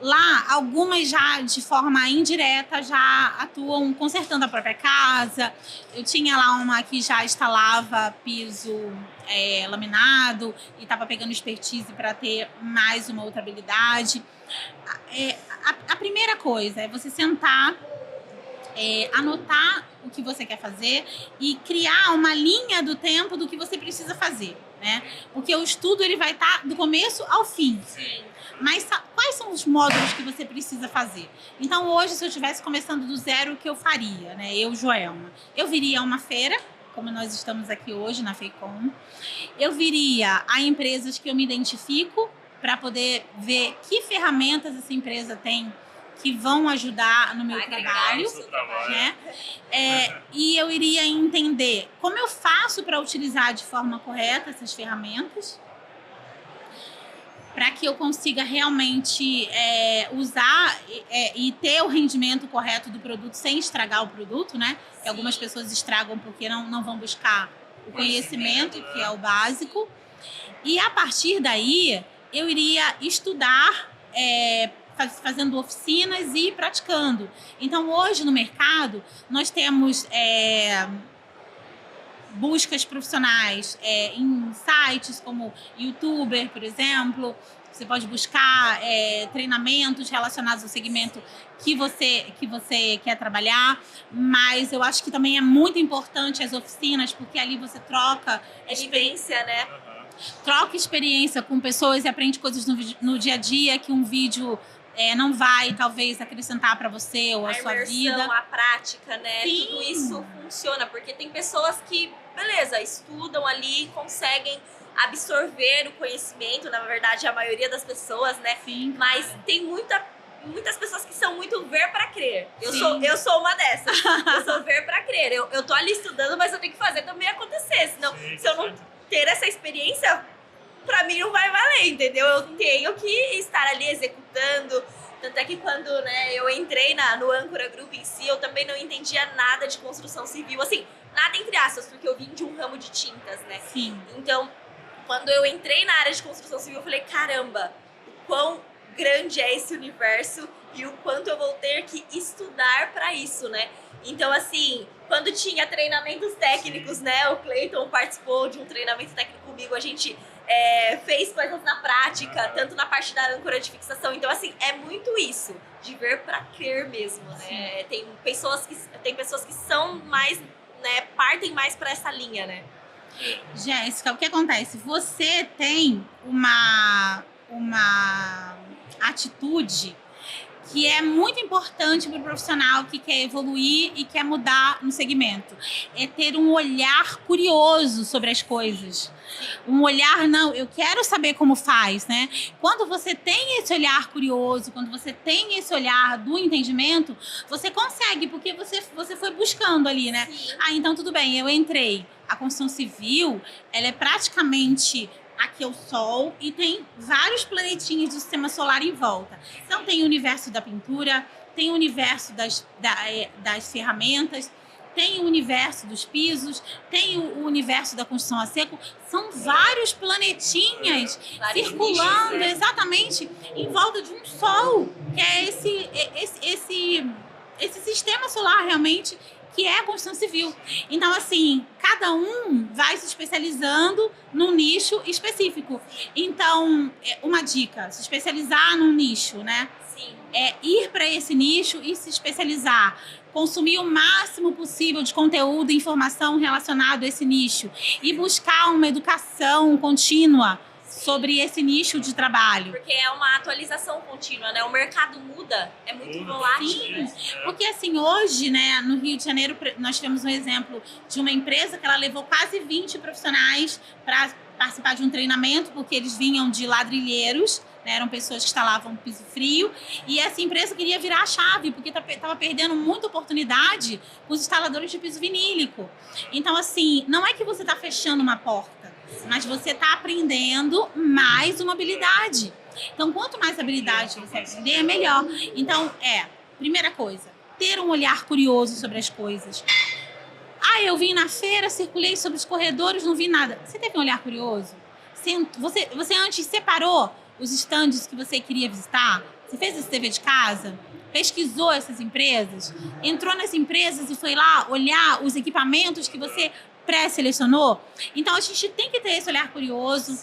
Lá, algumas já de forma indireta já atuam consertando a própria casa. Eu tinha lá uma que já instalava piso laminado e estava pegando expertise para ter mais uma outra habilidade. A primeira coisa é você sentar, anotar o que você quer fazer e criar uma linha do tempo do que você precisa fazer, né? Porque o estudo ele vai estar do começo ao fim. Sim. Mas quais são os módulos que você precisa fazer? Então, hoje, se eu estivesse começando do zero, o que eu faria, né? Eu, Joelma. Eu viria a uma feira, como nós estamos aqui hoje, na FEICOM. Eu viria a empresas que eu me identifico para poder ver que ferramentas essa empresa tem que vão ajudar no meu trabalho, né? E eu iria entender como eu faço para utilizar de forma correta essas ferramentas, para que eu consiga realmente usar e ter o rendimento correto do produto sem estragar o produto, né? Que algumas pessoas estragam porque não vão buscar o conhecimento, que é o básico. E a partir daí, eu iria estudar, fazendo oficinas e praticando. Então, hoje no mercado, nós temos buscas profissionais em sites como YouTuber, por exemplo. Você pode buscar treinamentos relacionados ao segmento que você quer trabalhar, mas eu acho que também é muito importante as oficinas, porque ali você troca Experiência, né? troca experiência com pessoas e aprende coisas no dia a dia que um vídeo não vai, talvez, acrescentar para você ou a sua vida. A imersão, a prática, né? Sim. Tudo isso funciona, porque tem pessoas que, beleza, estudam ali, conseguem absorver o conhecimento, na verdade, a maioria das pessoas, né? Sim. Mas tem muitas pessoas que são muito ver pra crer. Eu Sim. sou uma dessas. Eu sou ver pra crer. Eu tô ali estudando, mas eu tenho que fazer também acontecer. Senão, se eu não ter essa experiência, pra mim não vai valer, entendeu? Eu tenho que estar ali executando. Tanto é que quando, né, eu entrei no Âncora Group em si, eu também não entendia nada de construção civil. Assim, nada entre aspas, porque eu vim de um ramo de tintas, né? Sim. Então, quando eu entrei na área de construção civil, eu falei, caramba, o quão grande é esse universo e o quanto eu vou ter que estudar para isso, né? Então, assim, quando tinha treinamentos técnicos, né? O Cleiton participou de um treinamento técnico comigo, a gente fez coisas na prática, tanto na parte da âncora de fixação. Então, assim, é muito isso, de ver para crer mesmo, né? Tem pessoas que são mais, né? Partem mais para essa linha, né? Jéssica, o que acontece? Você tem uma atitude que é muito importante para o profissional que quer evoluir e quer mudar no segmento. É ter um olhar curioso sobre as coisas. Um olhar, eu quero saber como faz, né? Quando você tem esse olhar curioso, quando você tem esse olhar do entendimento, você consegue, porque você foi buscando ali, né? Sim. Então tudo bem, eu entrei. A construção civil, ela é praticamente aqui é o Sol e tem vários planetinhos do sistema solar em volta. Então tem o universo da pintura, tem o universo das ferramentas, tem o universo dos pisos, tem o universo da construção a seco. São vários planetinhas circulando nichos, né? Exatamente em volta de um Sol, que é esse sistema solar realmente, que é a construção civil. Então, assim, cada um vai se especializando num nicho específico. Então, uma dica, se especializar num nicho, né? Sim. É ir para esse nicho e se especializar. Consumir o máximo possível de conteúdo e informação relacionado a esse nicho. E buscar uma educação contínua sobre esse nicho de trabalho. Porque é uma atualização contínua, né? O mercado muda, é muito volátil. Né? Porque assim, hoje, né, no Rio de Janeiro, nós tivemos um exemplo de uma empresa que ela levou quase 20 profissionais para participar de um treinamento, porque eles vinham de ladrilheiros, né, eram pessoas que instalavam piso frio, e essa empresa queria virar a chave, porque estava perdendo muita oportunidade com os instaladores de piso vinílico. Então, assim, não é que você está fechando uma porta, mas você está aprendendo mais uma habilidade. Então, quanto mais habilidade você aprender, é melhor. Então, primeira coisa, ter um olhar curioso sobre as coisas. Ah, eu vim na feira, circulei sobre os corredores, não vi nada. Você teve um olhar curioso? Você antes separou os estandes que você queria visitar? Você fez esse dever de casa? Pesquisou essas empresas? Entrou nas empresas e foi lá olhar os equipamentos que você pré-selecionou? Então, a gente tem que ter esse olhar curioso.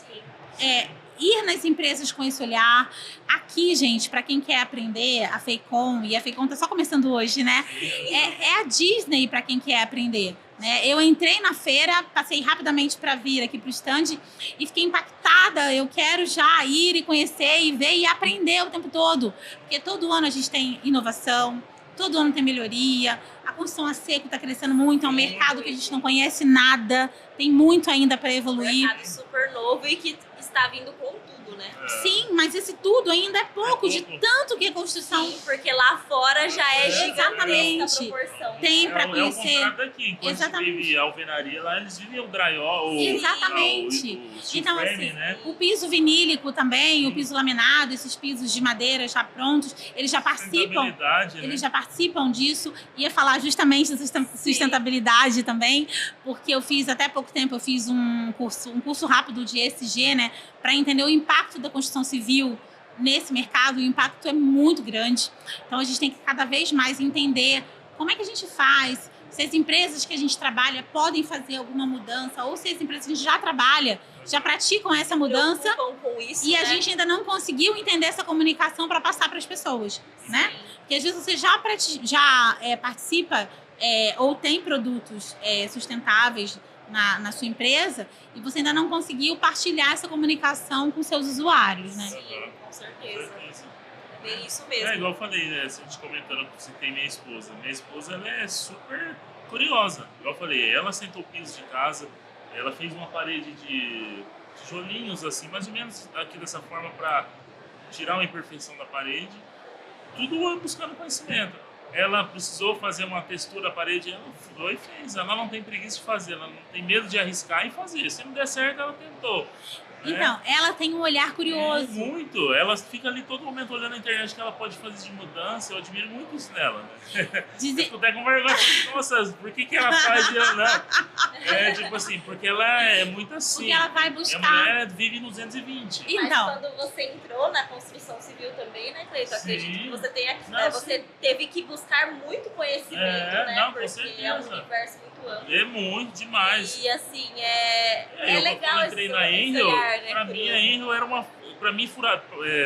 Ir nas empresas com esse olhar. Aqui, gente, para quem quer aprender, a Feicom, e a Feicom tá só começando hoje, né? É a Disney para quem quer aprender. Né? Eu entrei na feira, passei rapidamente para vir aqui para o stand e fiquei impactada. Eu quero já ir e conhecer e ver e aprender o tempo todo. Porque todo ano a gente tem inovação, todo ano tem melhoria. A construção a seco está crescendo muito, é um mercado que a gente não conhece nada, tem muito ainda para evoluir. Um mercado super novo e que está vindo com tudo, né? Sim, mas esse tudo ainda é pouco, de tanto que a construção... Sim, porque lá fora já é gigantesca a proporção. Tem para conhecer. É o contrário daqui. Quando você vive a alvenaria lá, eles vivem o drywall, exatamente. o então, frame, assim, né? o piso vinílico também, o piso laminado, esses pisos de madeira já prontos, eles já participam. Eles já participam disso. Ia falar justamente da sustentabilidade também, porque eu fiz, até pouco tempo, eu fiz um curso rápido de ESG, né? Para entender o impacto da construção civil nesse mercado. O impacto é muito grande. Então, a gente tem que cada vez mais entender como é que a gente faz, se as empresas que a gente trabalha podem fazer alguma mudança, ou se as empresas que a gente já trabalha já praticam essa mudança com isso, e a gente ainda não conseguiu entender essa comunicação para passar para as pessoas, né? Porque às vezes você já participa ou tem produtos sustentáveis na sua empresa e você ainda não conseguiu partilhar essa comunicação com seus usuários, né? Sim, com certeza. É bem isso mesmo. É igual eu falei, né? A gente comentando que você tem minha esposa. Minha esposa, ela é super curiosa. Igual eu falei, ela sentou o piso de casa, ela fez uma parede de tijolinhos, assim, mais ou menos aqui dessa forma para tirar uma imperfeição da parede. Tudo buscando conhecimento. Ela precisou fazer uma textura da parede, ela foi e fez. Ela não tem preguiça de fazer, ela não tem medo de arriscar e fazer. Se não der certo, ela tentou. Então, ela tem um olhar curioso. Muito. Ela fica ali todo momento olhando na internet que ela pode fazer de mudança. Eu admiro muito isso nela. Né? Se eu puder com vergonha, nossa, por que ela faz de não? Tipo assim, porque ela é muito assim. Porque ela vai buscar. Minha mulher vive no 220. Mas quando você entrou na construção civil também, né, Cleiton? Acredito que você tenha, você teve que buscar muito conhecimento, né? Não, porque com certeza. é um universo muito amplo. É muito demais. E assim, é legal eu entrei na Enel, olhar, né? Pra mim, a Enel era uma... Pra mim,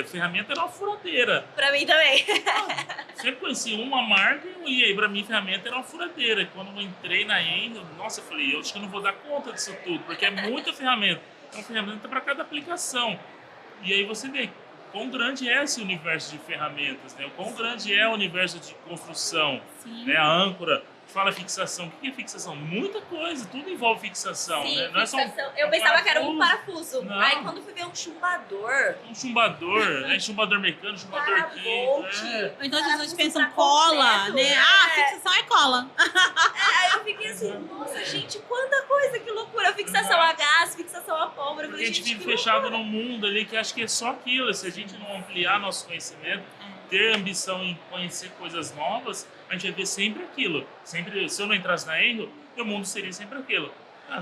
ferramenta era uma furadeira. Pra mim também. Sempre conheci uma marca e aí, pra mim, ferramenta era uma furadeira. E quando eu entrei na Enel, nossa, eu falei, eu acho que eu não vou dar conta disso tudo, porque é muita ferramenta. É uma ferramenta para cada aplicação. E aí você vê quão grande é esse universo de ferramentas, né? O quão grande é o universo de construção, né? A âncora. Fala fixação. O que é fixação? Muita coisa. Tudo envolve fixação, sim, né? Não fixação. É só eu pensava que era um parafuso. Não. Aí quando fui ver um chumbador. Um chumbador, né? Chumbador mecânico, chumbador químico. Ou então as pessoas pensam cola, completo, né? Ah, fixação é cola. Aí eu fiquei assim, nossa, gente, quanta coisa, que loucura. Fixação a gás, fixação a pólvora. Porque a gente vive fechado num mundo ali que acha que é só aquilo. Se a gente não ampliar nosso conhecimento, ter ambição em conhecer coisas novas, a gente vai ver sempre aquilo. Sempre, se eu não entrasse na Enel, meu mundo seria sempre aquilo.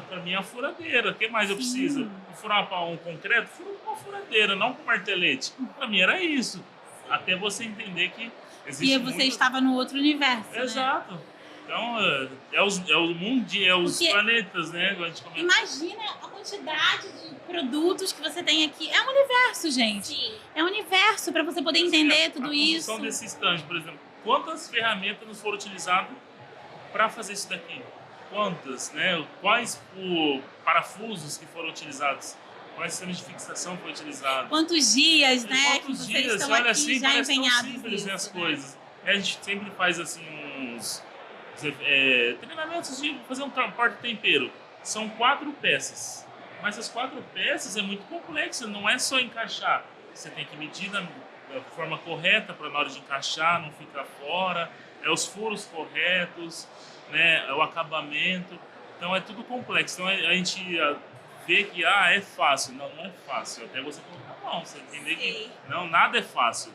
Pra mim é uma furadeira. O que mais eu preciso? Vou furar um concreto? Furo com uma furadeira, não com um martelete. Pra mim era isso. Até você entender que existe E você estava no outro universo, Exato. Né? Então, é o mundo, é os Porque planetas, né? A gente comenta. imagina a quantidade de produtos que você tem aqui. É um universo, gente. Sim. É um universo para você poder entender tudo A isso. construção desse stand, por exemplo, quantas ferramentas nos foram utilizadas para fazer isso daqui? Quantas, né? Quais parafusos que foram utilizados? Quais sistemas de fixação foi utilizado? Quantos dias, né, que Quantos vocês dias? estão Olha aqui assim, já parece tão empenhados simples, né, as nisso, né? coisas. A gente sempre faz assim uns treinamentos de fazer um porta-tempero. São 4 peças. Mas as 4 peças é muito complexo, não é só encaixar. Você tem que medir da forma correta para na hora de encaixar, não ficar fora. É os furos corretos, né? É o acabamento. Então é tudo complexo. Então a gente vê que é fácil. Não, não é fácil. Até você colocar a mão, você entender que não, nada é fácil.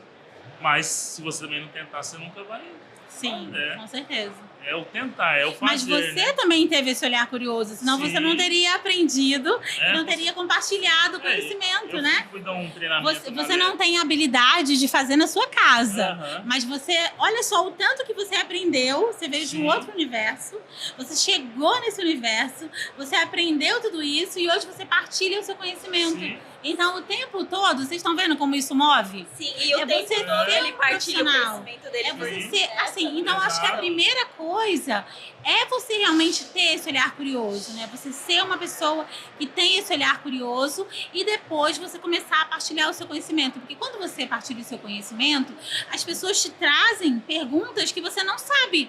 Mas se você também não tentar, você nunca vai. Sim, com certeza. É o tentar, é o fazer. Mas você né? também teve esse olhar curioso, senão Sim. você não teria aprendido, É, não teria compartilhado conhecimento, eu né? fui dar um treinamento. Você não tem habilidade de fazer na sua casa, Aham. mas você, olha só o tanto que você aprendeu, você veio de Sim. um outro universo, você chegou nesse universo, você aprendeu tudo isso e hoje você partilha o seu conhecimento. Sim. Então, o tempo todo, vocês estão vendo como isso move? Sim, e o É tempo você todo ser ele partilha o profissional. conhecimento dele. É você Sim. ser, assim, então acho que a primeira coisa é você realmente ter esse olhar curioso, né? Você ser uma pessoa que tem esse olhar curioso e depois você começar a partilhar o seu conhecimento. Porque quando você partilha o seu conhecimento, as pessoas te trazem perguntas que você não sabe.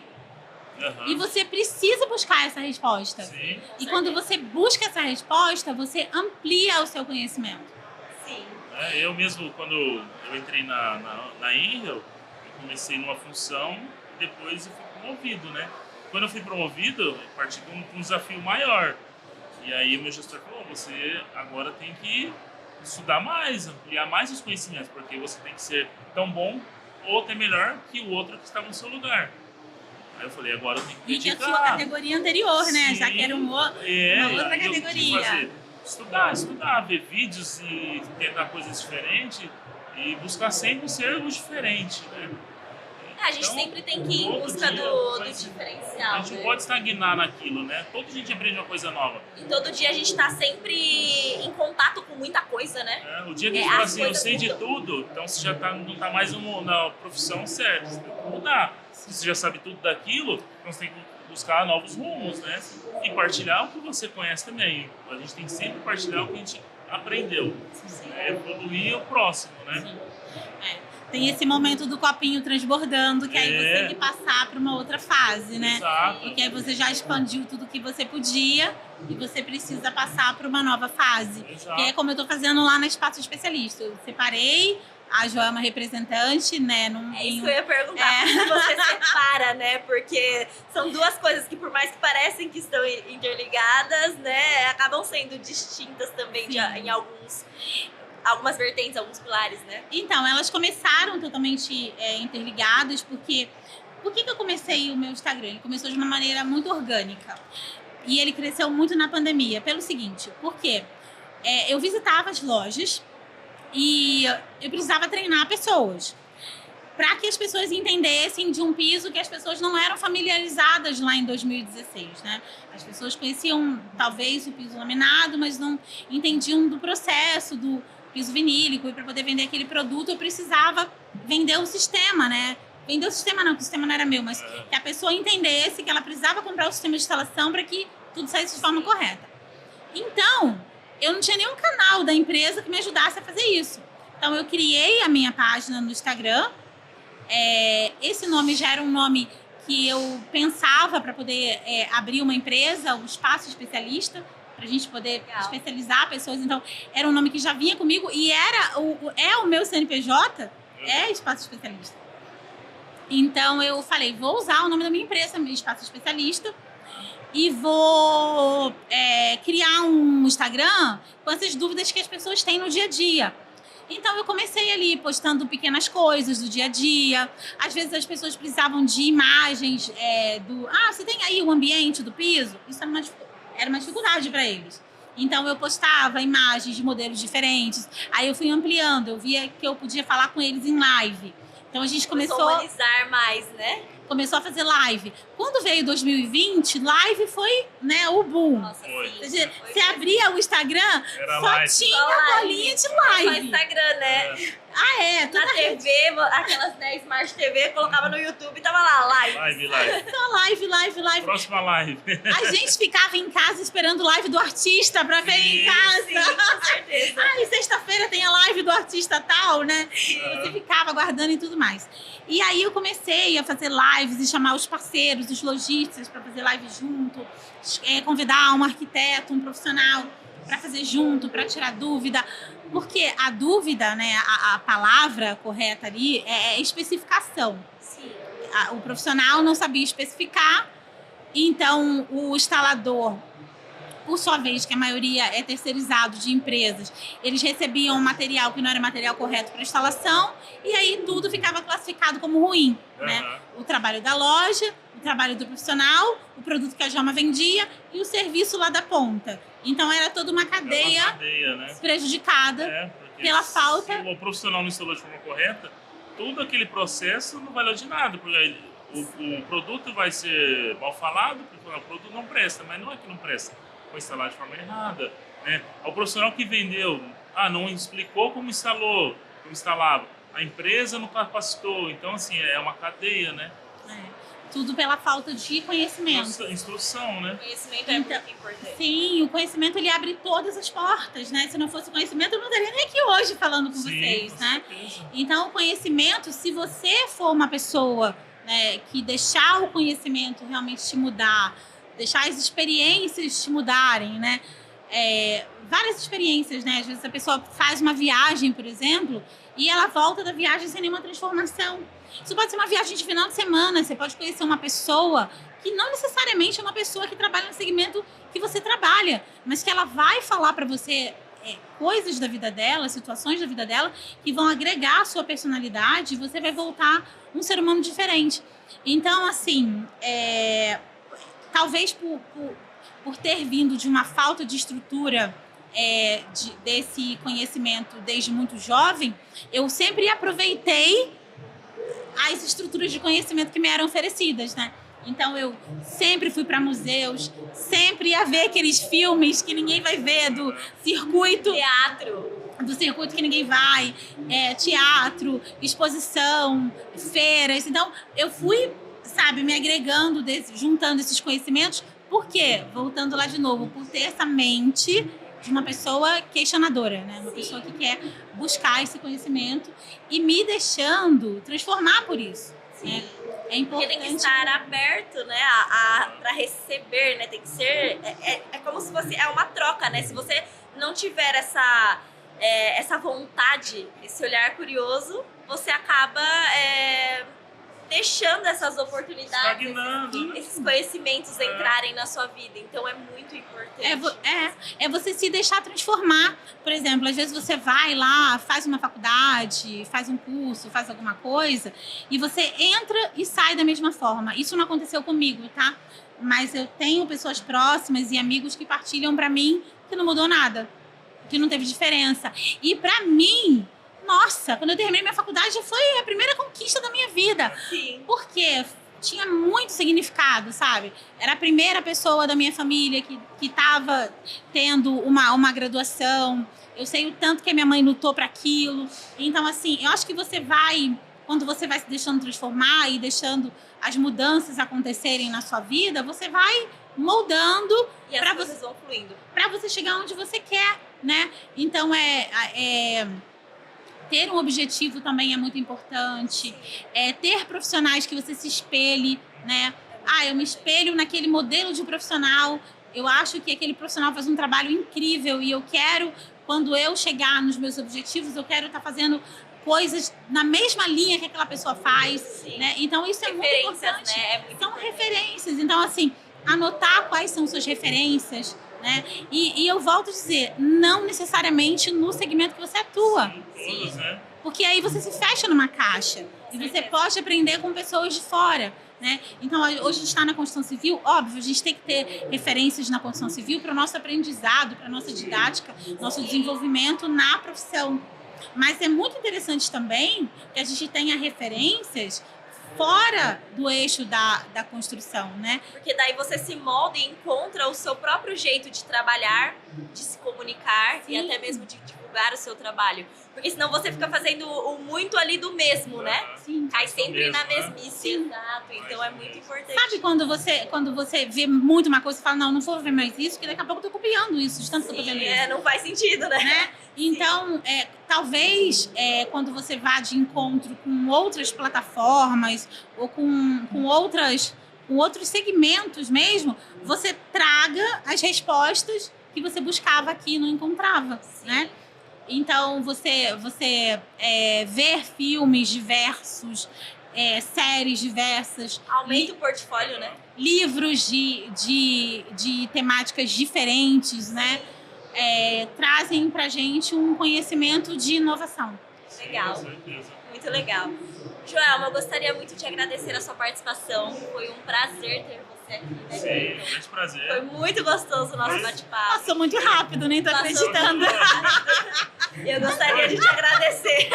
Aham. E você precisa buscar essa resposta. Sim. E quando você busca essa resposta, você amplia o seu conhecimento. Sim. Eu mesmo, quando eu entrei na Intel, eu comecei numa função, depois eu fui promovido, né? Quando eu fui promovido, eu parti de um desafio maior. E aí o meu gestor falou, você agora tem que estudar mais, ampliar mais os conhecimentos, porque você tem que ser tão bom ou até melhor que o outro que estava no seu lugar. Aí eu falei, agora eu tenho que E que a dedicar. sua categoria anterior, né? Sim. Já que era uma outra Aí eu tive que categoria. fazer, estudar, ver vídeos e tentar coisas diferentes e buscar sempre ser o diferente, né? A gente Então, sempre tem que ir em todo busca dia do vai- diferencial. A gente né? não pode estagnar naquilo, né? Todo dia a gente aprende uma coisa nova. E todo dia a gente tá sempre em contato com muita coisa, né? O dia que a gente as fala assim, eu coisas sei de mudam. tudo, então você já não tá mais na profissão certa. Você tem que mudar. Se você já sabe tudo daquilo, então você tem que buscar novos rumos, né? E partilhar o que você conhece também. A gente tem que sempre partilhar o que a gente aprendeu. Evoluir o próximo, né? Tem esse momento do copinho transbordando, que aí você tem que passar para uma outra fase, né? Exato. Porque aí você já expandiu tudo que você podia e você precisa passar para uma nova fase. Exato. Que é como eu tô fazendo lá na Espaço Especialista. Eu separei, a Jo é uma representante, né? É isso que eu ia perguntar, como você separa, né? Porque são duas coisas que, por mais que parecem que estão interligadas, né? Acabam sendo distintas também em algumas vertentes, alguns pilares, né? Então, elas começaram totalmente interligadas, porque... Por que eu comecei o meu Instagram? Ele começou de uma maneira muito orgânica. E ele cresceu muito na pandemia. Pelo seguinte, porque eu visitava as lojas e eu precisava treinar pessoas. Para que as pessoas entendessem de um piso que as pessoas não eram familiarizadas lá em 2016, né? As pessoas conheciam, talvez, o piso laminado, mas não entendiam do processo, do piso vinílico. E para poder vender aquele produto, eu precisava vender o sistema, né? Vender o sistema não, porque o sistema não era meu, mas que a pessoa entendesse que ela precisava comprar o sistema de instalação para que tudo saísse de forma correta. Então, eu não tinha nenhum canal da empresa que me ajudasse a fazer isso. Então, eu criei a minha página no Instagram. Esse nome já era um nome que eu pensava para poder abrir uma empresa, um espaço especialista, para a gente poder especializar pessoas. Então, era um nome que já vinha comigo e é o meu CNPJ, é Espaço Especialista. Então, eu falei, vou usar o nome da minha empresa, Espaço Especialista, e vou criar um Instagram com essas dúvidas que as pessoas têm no dia a dia. Então, eu comecei ali postando pequenas coisas do dia a dia. Às vezes, as pessoas precisavam de imagens você tem aí o ambiente do piso? Isso era uma dificuldade para eles. Então, eu postava imagens de modelos diferentes. Aí, eu fui ampliando. Eu via que eu podia falar com eles em live. Então, a gente começou a humanizar mais, né? começou a fazer live. Quando veio 2020, live foi, né, o boom. Nossa, Foi. sim. Você abria o Instagram, Era só live. tinha Só live. bolinha de Só live. Instagram, né? Ah, é? Toda Na TV, aquelas 10 Smart TV, colocava no YouTube e tava lá, live. Live. só live. Próxima live. A gente ficava em casa esperando live do artista pra ver em casa. Sim, com certeza. Ai, sexta-feira tem a live do artista tal, né? Você ficava aguardando e tudo mais. E aí eu comecei a fazer lives e chamar os parceiros, os lojistas para fazer live junto, convidar um arquiteto, um profissional para fazer junto, para tirar dúvida. Porque a dúvida, né, a palavra correta ali é especificação. Sim. O profissional não sabia especificar, então o instalador, por sua vez, que a maioria é terceirizado de empresas, eles recebiam um material que não era material correto para instalação, e aí tudo ficava classificado como ruim, né? O trabalho da loja, o trabalho do profissional, o produto que a Joma vendia e o serviço lá da ponta. Então era toda uma cadeia, Né? prejudicada Porque pela falta. Se o profissional não instalou de forma correta, todo aquele processo não valeu de nada, porque o produto vai ser mal falado, porque o produto não presta, mas não é que não presta, foi instalado de forma errada, né? O profissional que vendeu, não explicou como instalou, como instalava, a empresa não capacitou, então assim, é uma cadeia, né? Tudo pela falta de conhecimento. Instrução, né? O conhecimento é muito importante. Sim, o conhecimento ele abre todas as portas, né? Se não fosse o conhecimento, eu não estaria nem aqui hoje falando com vocês, com né? certeza. Então, o conhecimento, se você for uma pessoa, né, que deixar o conhecimento realmente te mudar, deixar as experiências te mudarem, né? Várias experiências, né? Às vezes a pessoa faz uma viagem, por exemplo, e ela volta da viagem sem nenhuma transformação. Isso pode ser uma viagem de final de semana, você pode conhecer uma pessoa que não necessariamente é uma pessoa que trabalha no segmento que você trabalha, mas que ela vai falar para você coisas da vida dela, situações da vida dela, que vão agregar a sua personalidade e você vai voltar um ser humano diferente. Então, assim, talvez por ter vindo de uma falta de estrutura desse conhecimento desde muito jovem, eu sempre aproveitei as estruturas de conhecimento que me eram oferecidas, né? Então, eu sempre fui para museus, sempre ia ver aqueles filmes que ninguém vai ver, do circuito que ninguém vai, teatro, exposição, feiras. Então, eu fui, sabe, me agregando, juntando esses conhecimentos. Por quê? Voltando lá de novo, por ter essa mente de uma pessoa questionadora, né? Uma pessoa que quer buscar esse conhecimento e me deixando transformar por isso. Né? É importante. Porque tem que estar aberto, né, para receber, né? Tem que ser... É como se fosse... É uma troca, né? Se você não tiver essa vontade, esse olhar curioso, você acaba deixando essas oportunidades, Estagnando. esses conhecimentos entrarem na sua vida. Então, é muito importante. É você se deixar transformar. Por exemplo, às vezes você vai lá, faz uma faculdade, faz um curso, faz alguma coisa, e você entra e sai da mesma forma. Isso não aconteceu comigo, tá? Mas eu tenho pessoas próximas e amigos que partilham pra mim que não mudou nada, que não teve diferença. E pra mim... Nossa, quando eu terminei minha faculdade foi a primeira conquista da minha vida. Sim. Porque tinha muito significado, sabe? Era a primeira pessoa da minha família que estava tendo uma graduação. Eu sei o tanto que a minha mãe lutou para aquilo. Então, assim, eu acho que quando você vai se deixando transformar e deixando as mudanças acontecerem na sua vida, você vai moldando E as coisas vão fluindo. para você chegar onde você quer, né? Então, ter um objetivo também é muito importante. Ter profissionais que você se espelhe, né? Eu me espelho naquele modelo de profissional. Eu acho que aquele profissional faz um trabalho incrível e eu quero, quando eu chegar nos meus objetivos, eu quero estar fazendo coisas na mesma linha que aquela pessoa faz, né? Então, isso é muito importante. Né? São referências. Então, assim, anotar quais são suas referências, né? E eu volto a dizer, não necessariamente no segmento que você atua. Sim. Né? Porque aí você se fecha numa caixa. E você pode aprender com pessoas de fora, né? Então, hoje a gente está na construção civil, óbvio, a gente tem que ter referências na construção civil para o nosso aprendizado, para a nossa didática, nosso desenvolvimento na profissão. Mas é muito interessante também que a gente tenha referências fora do eixo da construção, né? Porque daí você se molda e encontra o seu próprio jeito de trabalhar, de se comunicar e até mesmo de divulgar o seu trabalho. Porque senão você fica fazendo o muito ali do mesmo, né? Sim. Cai sempre na mesmo, né? mesmice, exato. Então é muito importante. Sabe quando você vê muito uma coisa e fala, não vou ver mais isso, porque daqui a pouco eu tô copiando isso, de tanto que eu tô vendo isso. Não faz sentido, né? Então, talvez quando você vá de encontro com outras plataformas ou com outros segmentos mesmo, você traga as respostas que você buscava aqui e não encontrava, né? Então, você ver filmes diversos, séries diversas. Aumenta o portfólio, né? Livros de temáticas diferentes, né? Trazem pra gente um conhecimento de inovação. Legal. Com certeza. Muito legal. Joelma, eu gostaria muito de agradecer a sua participação. Foi um prazer ter você aqui, né? Sim, é um grande prazer. Foi muito gostoso o nosso bate-papo. Passou muito rápido, nem tô acreditando. E eu gostaria de te agradecer.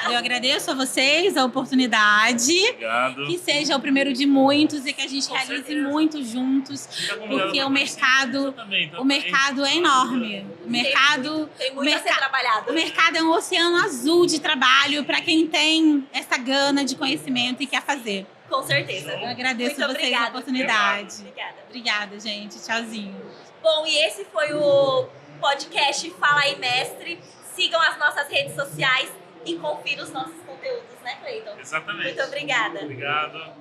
Eu agradeço a vocês a oportunidade. Obrigado. Que seja o primeiro de muitos e que a gente Com realize certeza. muito juntos, porque o mercado é enorme. O mercado, Tem muito a ser trabalhado. o mercado é um oceano azul de trabalho para quem tem essa gana de conhecimento e quer fazer. Com certeza. Eu agradeço Muito a vocês obrigada. a oportunidade. Obrigada. Obrigada, gente. Tchauzinho. Bom, e esse foi o podcast Fala aí, Mestre. Sigam as nossas redes sociais e confiram os nossos conteúdos, né, Cleiton? Exatamente. Muito obrigada. Obrigado.